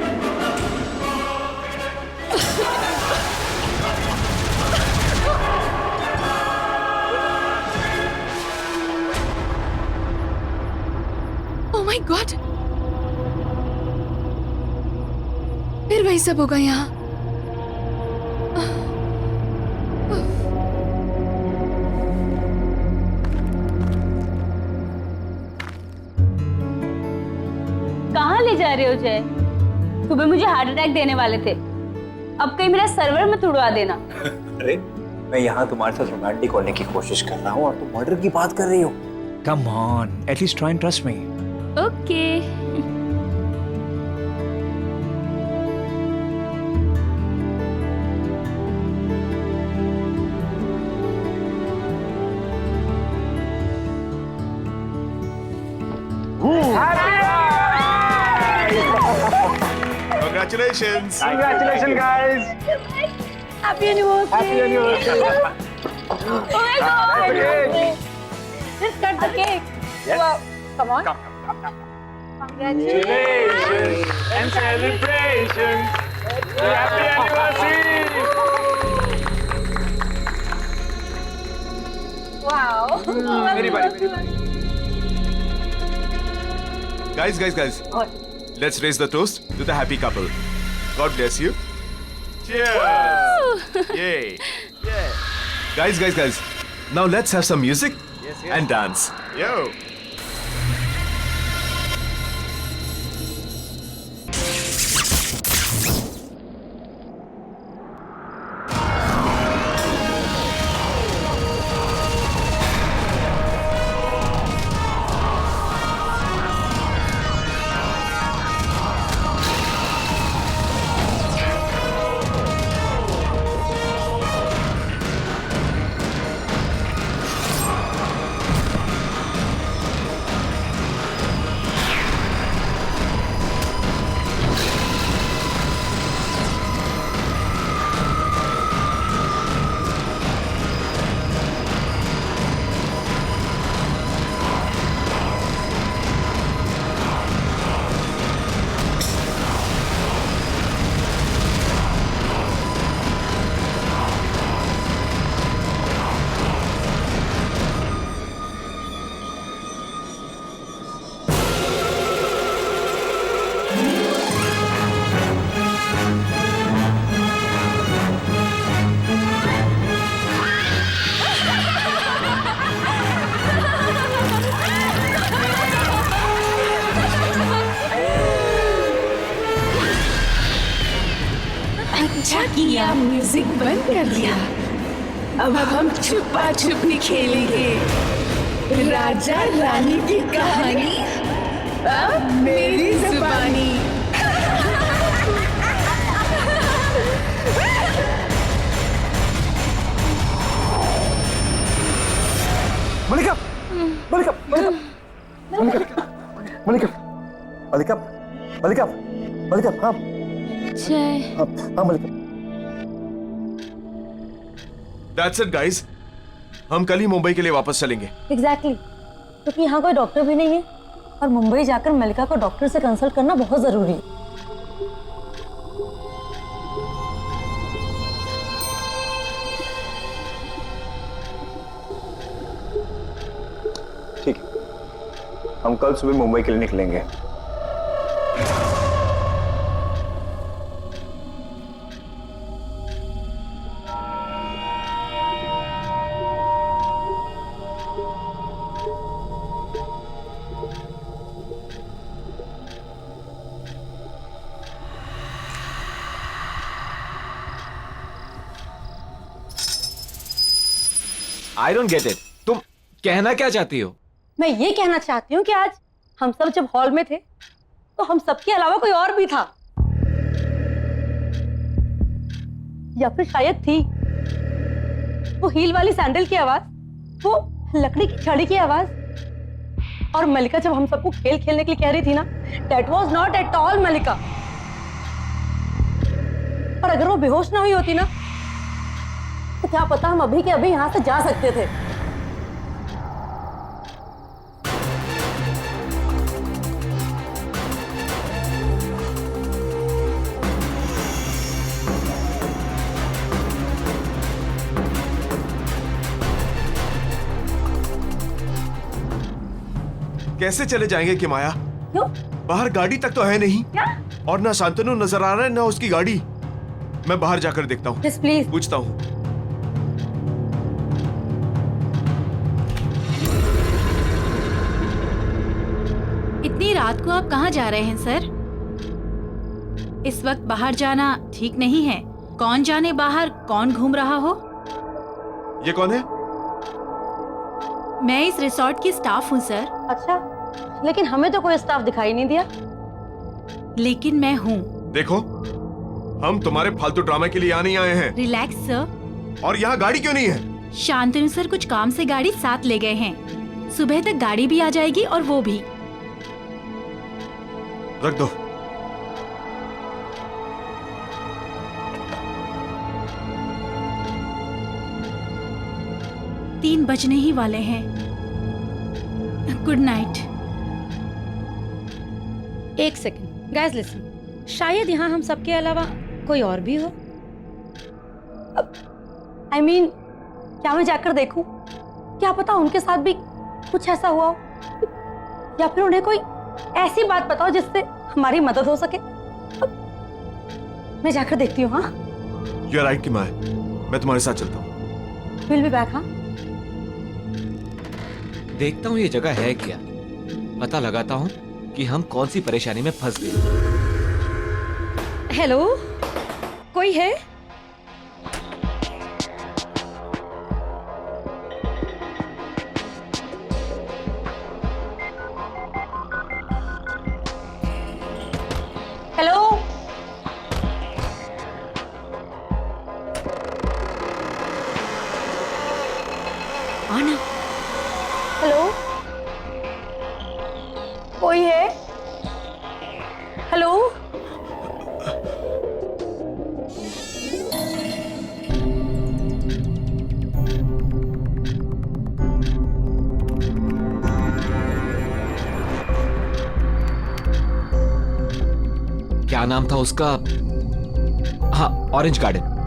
ओह माय गॉड, फिर वही सब होगा यहाँ। कहाँ ले जा रहे हो जय? सुबह मुझे हार्ट अटैक देने वाले थे, अब कहीं मेरा सर्वर मत उड़वा देना। अरे मैं यहाँ तुम्हारे साथ रोमांटिक होने की कोशिश कर रहा हूँ और तुम मर्डर की बात कर रही हो। Come on, at least try and trust me. Okay. Congratulations! Congratulations, guys! Happy anniversary! Happy anniversary! Oh my God! Just cut the cake. Yes. Wow. Come on. Congratulations and celebrations! Happy anniversary! Wow. Very buddy. Guys. Let's raise the toast to the happy couple. God bless you. Cheers! Yay! Guys. Now let's have some music and dance. Yo! दिया, music बंद कर दिया। अब हम छुपा छुपी खेलेंगे। राजा रानी की कहानी अब मेरी जुबानी। मलिका, मलिका, मलिका, मलिका, मलिका, मलिका, मलिका, मलिका, हाँ, जय। हाँ मलिका। That's it, guys. हम कल ही मुंबई के लिए वापस चलेंगे। एग्जैक्टली क्योंकि यहाँ कोई डॉक्टर भी नहीं है और मुंबई जाकर मलिका को डॉक्टर से कंसल्ट करना बहुत जरूरी है। ठीक है, हम कल सुबह मुंबई के लिए निकलेंगे। आई डोंट गेट इट, तुम कहना क्या चाहती हो? मैं ये कहना चाहती हूँ कि आज हम सब जब हॉल में थे तो हम सबके अलावा कोई और भी था, या फिर शायद थी। वो हील वाली सैंडल की आवाज, वो लकड़ी की छड़ी की आवाज, और मलिका जब हम सबको खेल खेलने के लिए कह रही थी ना, that was not at all Malika. और अगर वो बेहोश ना हुई होती ना, तो क्या पता हम अभी के अभी यहां से जा सकते थे। कैसे चले जाएंगे कि माया? क्यों? बाहर गाड़ी तक तो है नहीं। क्या? और ना शांतनु नजर आ रहा है ना उसकी गाड़ी। मैं बाहर जाकर देखता हूँ, प्लीज पूछता हूँ। इतनी रात को आप कहाँ जा रहे हैं सर? इस वक्त बाहर जाना ठीक नहीं है। कौन जाने बाहर कौन घूम रहा हो। ये कौन है? मैं इस रिसोर्ट की स्टाफ हूँ सर। अच्छा, लेकिन हमें तो कोई स्टाफ दिखाई नहीं दिया। लेकिन मैं हूँ। देखो, हम तुम्हारे फालतू ड्रामे के लिए यहाँ नहीं आए हैं। Relax sir. और यहाँ गाड़ी क्यों नहीं है? शांतनु सर कुछ काम से गाड़ी साथ ले गए हैं। सुबह तक गाड़ी भी आ जाएगी और वो भी। रख दो। तीन बजने ही वाले हैं। Good night. एक सेकंड गाइस, लिसन। शायद यहाँ हम सबके अलावा कोई और भी हो। I mean, क्या मैं जाकर देखूं? क्या पता उनके साथ भी कुछ ऐसा हुआ हो, या फिर उन्हें कोई ऐसी बात बताओ जिससे हमारी मदद हो सके। मैं जाकर देखती हूँ। हाँ, यू आर राइट कि मैं तुम्हारे साथ चलता हूँ। Will be back. हाँ, देखता हूँ ये जगह है क्या, पता लगाता हूँ कि हम कौन सी परेशानी में फंस गए। हेलो, कोई है? हेलो, आना। हेलो, कोई है? हेलो, क्या नाम था उसका? हाँ, ऑरेंज गार्डन।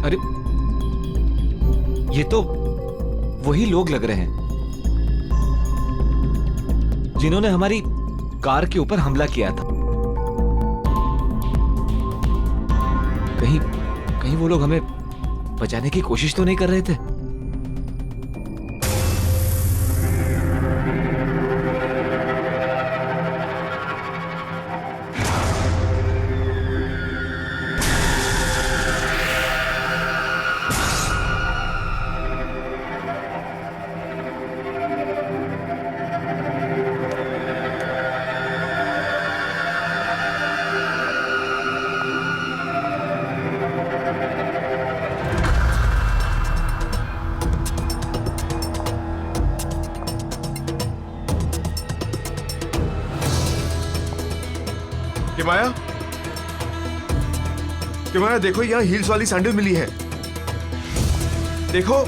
अरे ये तो वही लोग लग रहे हैं जिन्होंने हमारी कार के ऊपर हमला किया था। कहीं वो लोग हमें बचाने की कोशिश तो नहीं कर रहे थे? किमाया देखो, यहाँ हील्स वाली सैंडल मिली है। देखो।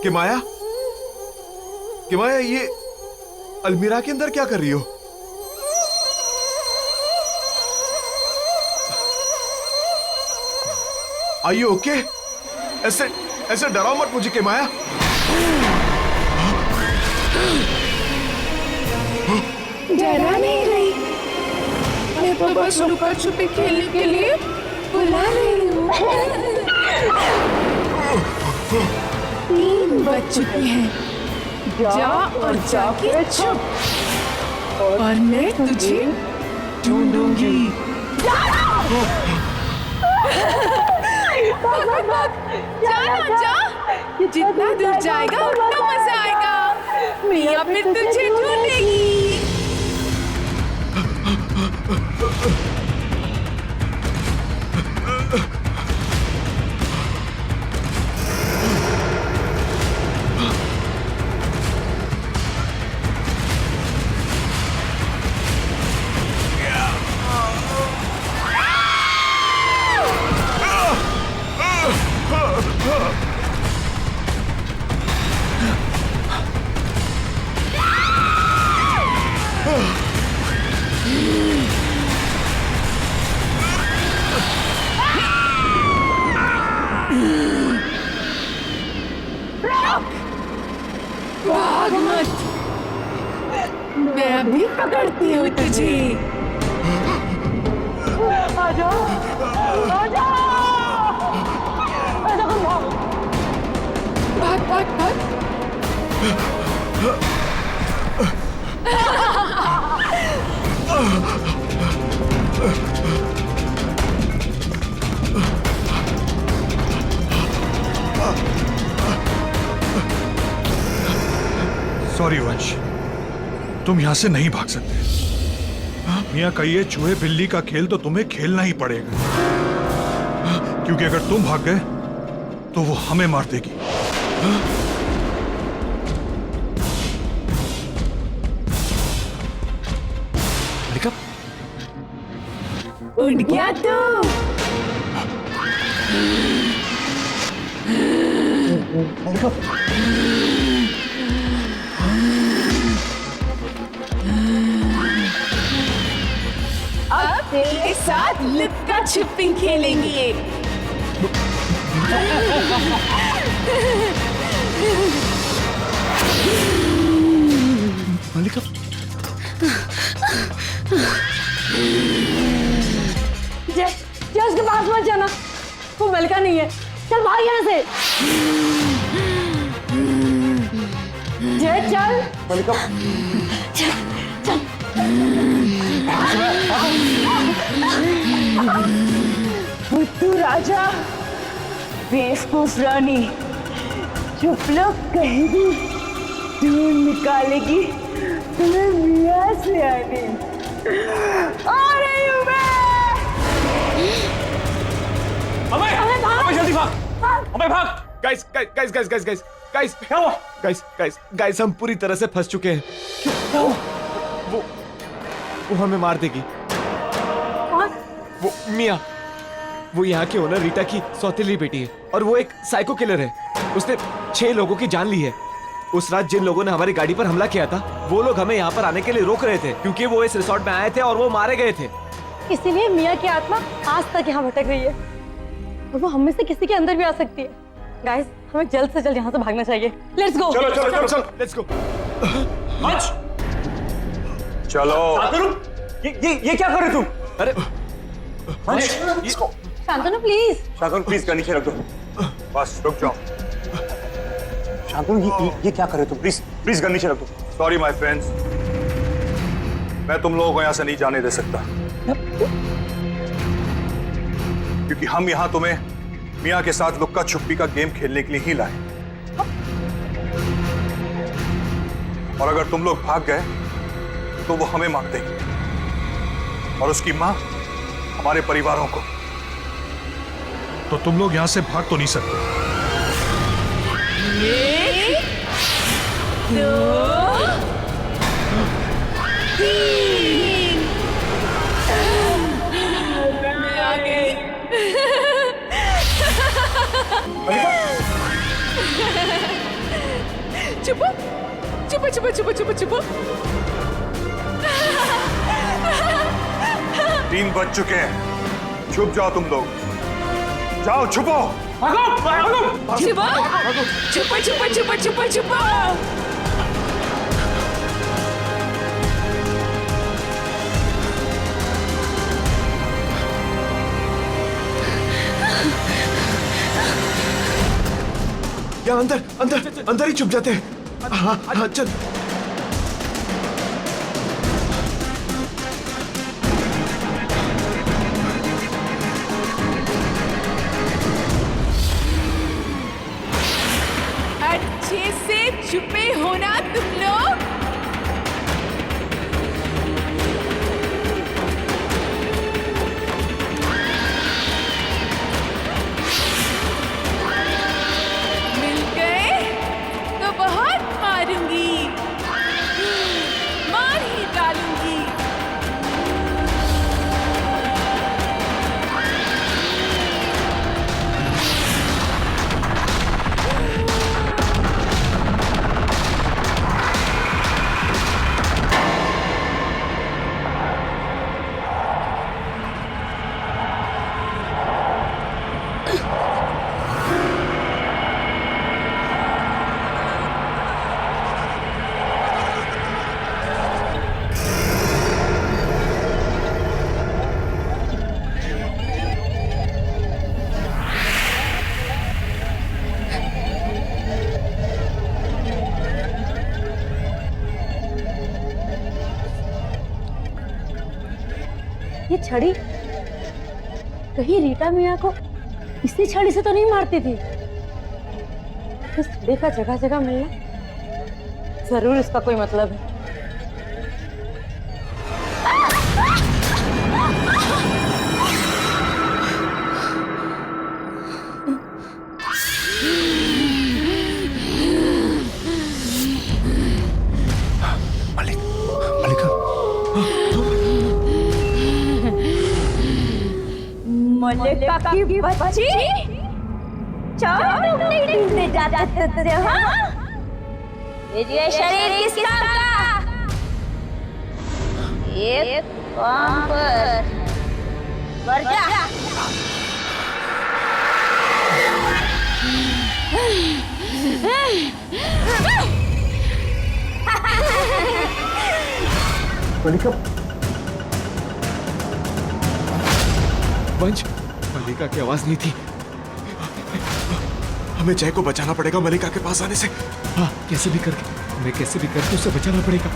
किमाया, किमाया, ये अलमीरा के अंदर क्या कर रही हो? Are you okay? ऐसे डराओ मत मुझे किमाया। डरा नहीं रही, मैं तो बस लुका छुपी खेलने के लिए बुला रही हूँ। 3 बज चुके हैं, जा और जाके छुप और मैं तुझे ढूंढूंगी। जाना जा, जितना दूर जाएगा उतना मजा आएगा। मियां फिर तुझे ढूंढेगी। भाग मत, मैं अभी पकड़ती हूँ तुझे। आजा, आजा, भाग भाग भाग। सॉरी वंश, तुम यहां से नहीं भाग सकते। मियां का ये चूहे बिल्ली का खेल तो तुम्हें खेलना ही पड़ेगा, क्योंकि अगर तुम भाग गए तो वो हमें मार देगी। उठ गया तू। अब तेरे साथ लुक्का छुपी खेलेंगे। मल्लिका, जय उसके पास मत जाना, वो मल्लिका नहीं है। चल भाग यहाँ से। जय चल। मल्लिका, चल। बुद्धू राजा, बेवकूफ रानी, चुप लोग कहेगी ढूंढ निकालेगी तुम्हें मियां से आने। आ रही हूँ मैं। अबे जल्दी भाग, अबे भाग। Guys guys guys guys guys guys guys क्या हुआ? गाइस गाइस गाइस हम पूरी तरह से फंस चुके हैं। क्या हुआ? वो हमें मार देगी। वो मियां, वो यहाँ के ओनर रीटा की सौतेली बेटी है और वो एक साइको किलर है। उसने 6 लोगों की जान ली है। उस रात जिन लोगों ने हमारी गाड़ी पर हमला किया था वो लोग हमें यहाँ पर आने के लिए रोक रहे थे क्योंकि वो इस रिसोर्ट में आए थे और वो मारे गए थे। इसीलिए मिया की आत्मा आज तक यहाँ भटक रही है और वो हम में से किसी के अंदर भी आ सकती है। गाइस, हमें जल्द से जल्द यहाँ से भागना चाहिए। Let's go. चलो चलो चलो चलो लेट्स गो। चलो। ये क्या कर रहे तुम? अरे Shantanu please. Shantanu please gun नीचे रख दो। बस रुक जाओ। शांतनु ये क्या कर रहे तुम? प्लीज प्लीज गन नीचे रख दो। सॉरी माय फ्रेंड्स, मैं तुम लोगों को यहाँ से नहीं जाने दे सकता क्योंकि हम यहाँ तुम्हें मियाँ के साथ लुक्का छुपी का गेम खेलने के लिए ही लाए। और अगर तुम लोग भाग गए तो वो हमें मार देगी और उसकी माँ हमारे परिवारों को। तो तुम लोग यहाँ से भाग तो नहीं सकते। 1, 2, 3 मैं आ गई। चुपो चुपो चुपो चुपो चुपो चुपो। 3 बज चुके हैं, छुप जाओ तुम लोग, जाओ छुपो। चुपो चुपो चुपो चुपो चुपो चुपो। यार अंदर अंदर अंदर ही छुप जाते हैं। हाँ हाँ चल। अच्छे से छुपे होना तुम लोग। मिल गए तो बहुत मारूंगी, मार ही डालूंगी। ये छड़ी कहीं रीटा मिया को इसी छड़ी से तो नहीं मारती थी। इस छड़ी का जगह जगह मिलना जरूर इसका कोई मतलब है। मलिका की बच्ची चारों नहीं जाते थे। हाँ ये शरीर किस काम का? एक काम पर मर जा। मलिका वंश, मलिका की आवाज नहीं थी। हमें जय को बचाना पड़ेगा मलिका के पास आने से। हाँ, कैसे भी करके हमें कैसे भी करके उसे बचाना पड़ेगा।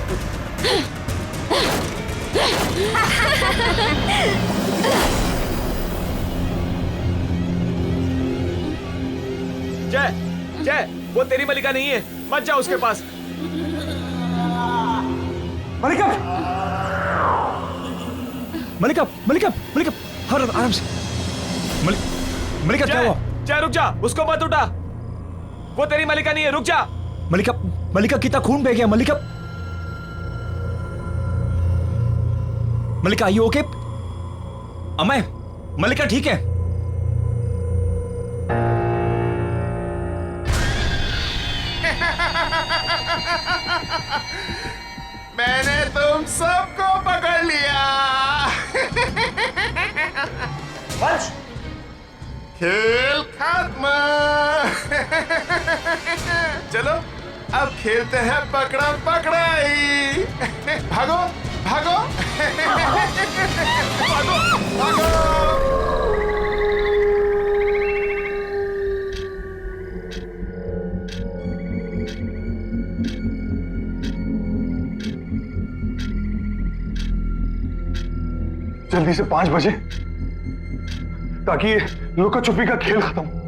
जय जय, वो तेरी मलिका नहीं है, मत जा उसके पास। मलिका मलिका मलिका मलिका आराम से। मलिका क्या हुआ? जय रुक जा, उसको मत उठा, वो तेरी मलिका नहीं है, रुक जा। मलिका कितना खून बह गया? मलिका आर यू ओके? अमय, मलिका ठीक है? मैंने तुम सबको पकड़ लिया। खेल खत्म। चलो अब खेलते हैं पकड़ा पकड़ाई। भागो भागो भागो भागो। जल्दी से 5 बजे ताकि ये लुका छुपी का खेल खत्म हो।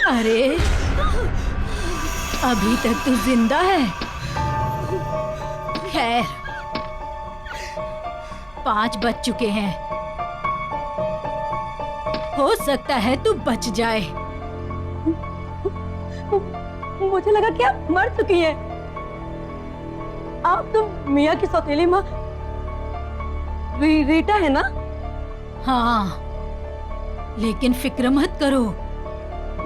अरे अभी तक तू जिंदा है। खैर 5 बज चुके हैं, हो सकता है तू बच जाए। मुझे लगा कि आप मर चुकी हैं। आप तो मियाँ की सौतेली माँ रीटा है ना? हाँ, लेकिन फिक्र मत करो,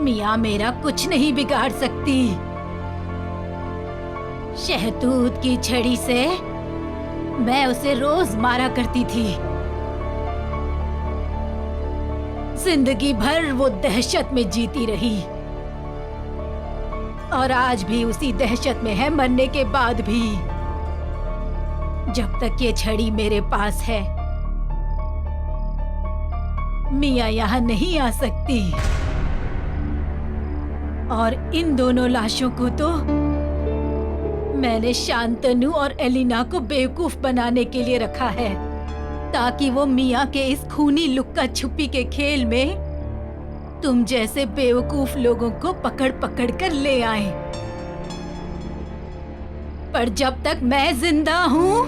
मियाँ मेरा कुछ नहीं बिगाड़ सकती। शहतूत की छड़ी से मैं उसे रोज मारा करती थी। जिंदगी भर वो दहशत में जीती रही और आज भी उसी दहशत में है, मरने के बाद भी। जब तक ये छड़ी मेरे पास है, मियाँ यहाँ नहीं आ सकती। और इन दोनों लाशों को तो मैंने शांतनु और एलिना को बेवकूफ बनाने के लिए रखा है, ताकि वो मियाँ के इस खूनी लुक्का छुपी के खेल में तुम जैसे बेवकूफ लोगों को पकड़ पकड़ कर ले आए। पर जब तक मैं जिंदा हूँ,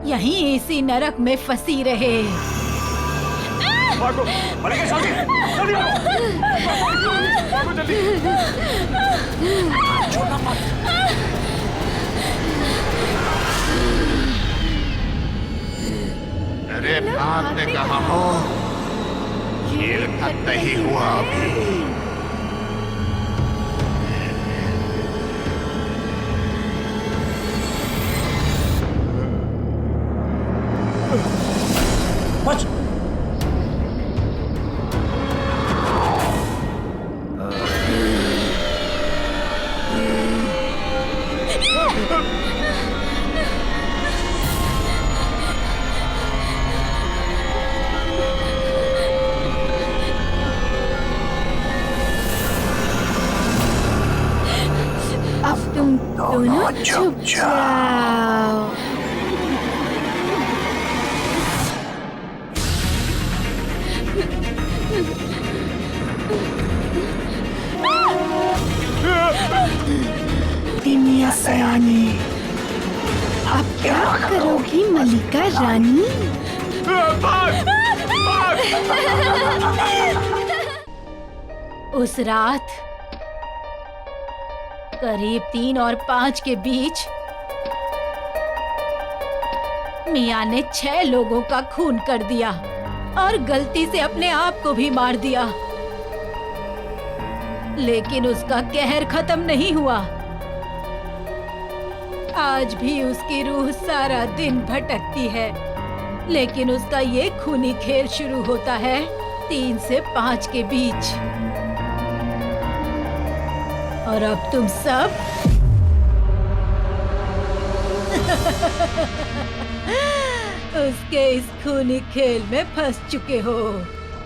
यहीं इसी नरक में फंसी रहे। भागो, जल्दी जल्दी भागो, जल्दी। छोड़ना मत। अरे भागने कहाँ हो? खेल खत्म नहीं हुआ अभी। अब तुम दोनों चुप जाओ। तिमिया सयानी, अब क्या करोगी मलिका रानी? उस रात करीब 3 और 5 के बीच मियाँ ने 6 लोगों का खून कर दिया और गलती से अपने आप को भी मार दिया। लेकिन उसका कहर खत्म नहीं हुआ। आज भी उसकी रूह सारा दिन भटकती है, लेकिन उसका ये खूनी खेल शुरू होता है 3 से 5 के बीच। और अब तुम सब उसके इस खूनी खेल में फंस चुके हो।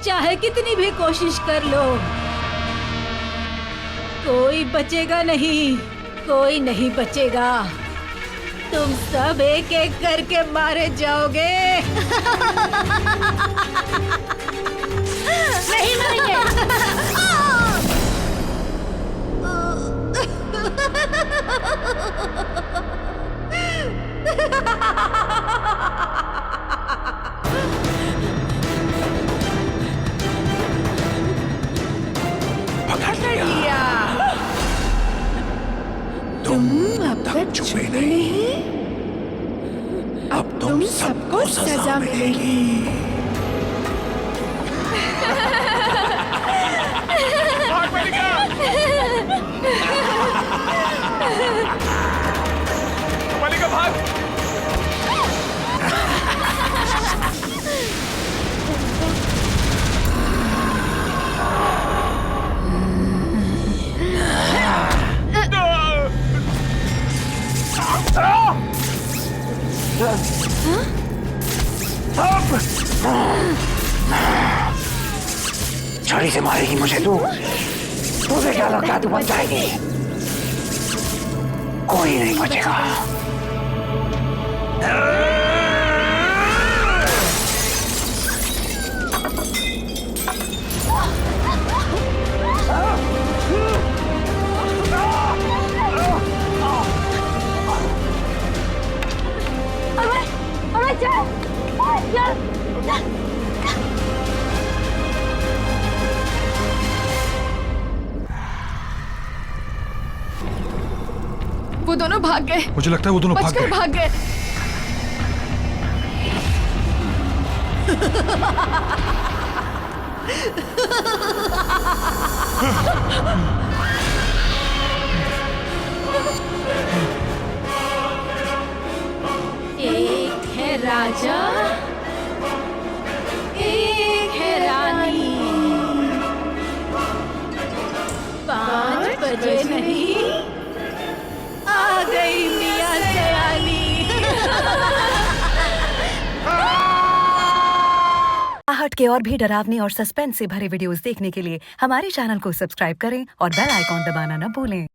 चाहे कितनी भी कोशिश कर लो, कोई बचेगा नहीं, कोई नहीं बचेगा। तुम सब एक एक करके मारे जाओगे। नहीं मरेंगे। पकड़ लिया। तुम अब तक छुपे नहीं, अब तुम सबको सजा मिलेगी। मलिका भाग। छड़ी से मारेगी मुझे तू? तुझे क्या लगता है तू बच जाएगी? कोई नहीं बचेगा। वो दोनों भाग गए। मुझे लगता है वो दोनों भाग बचकर गए। भाग गए। एक है राजा, एक है रानी। 5 बजे नहीं, आ गई मियां सयानी। आहट के और भी डरावने और सस्पेंस से भरे वीडियोस देखने के लिए हमारे चैनल को सब्सक्राइब करें और बेल आइकॉन दबाना न भूलें।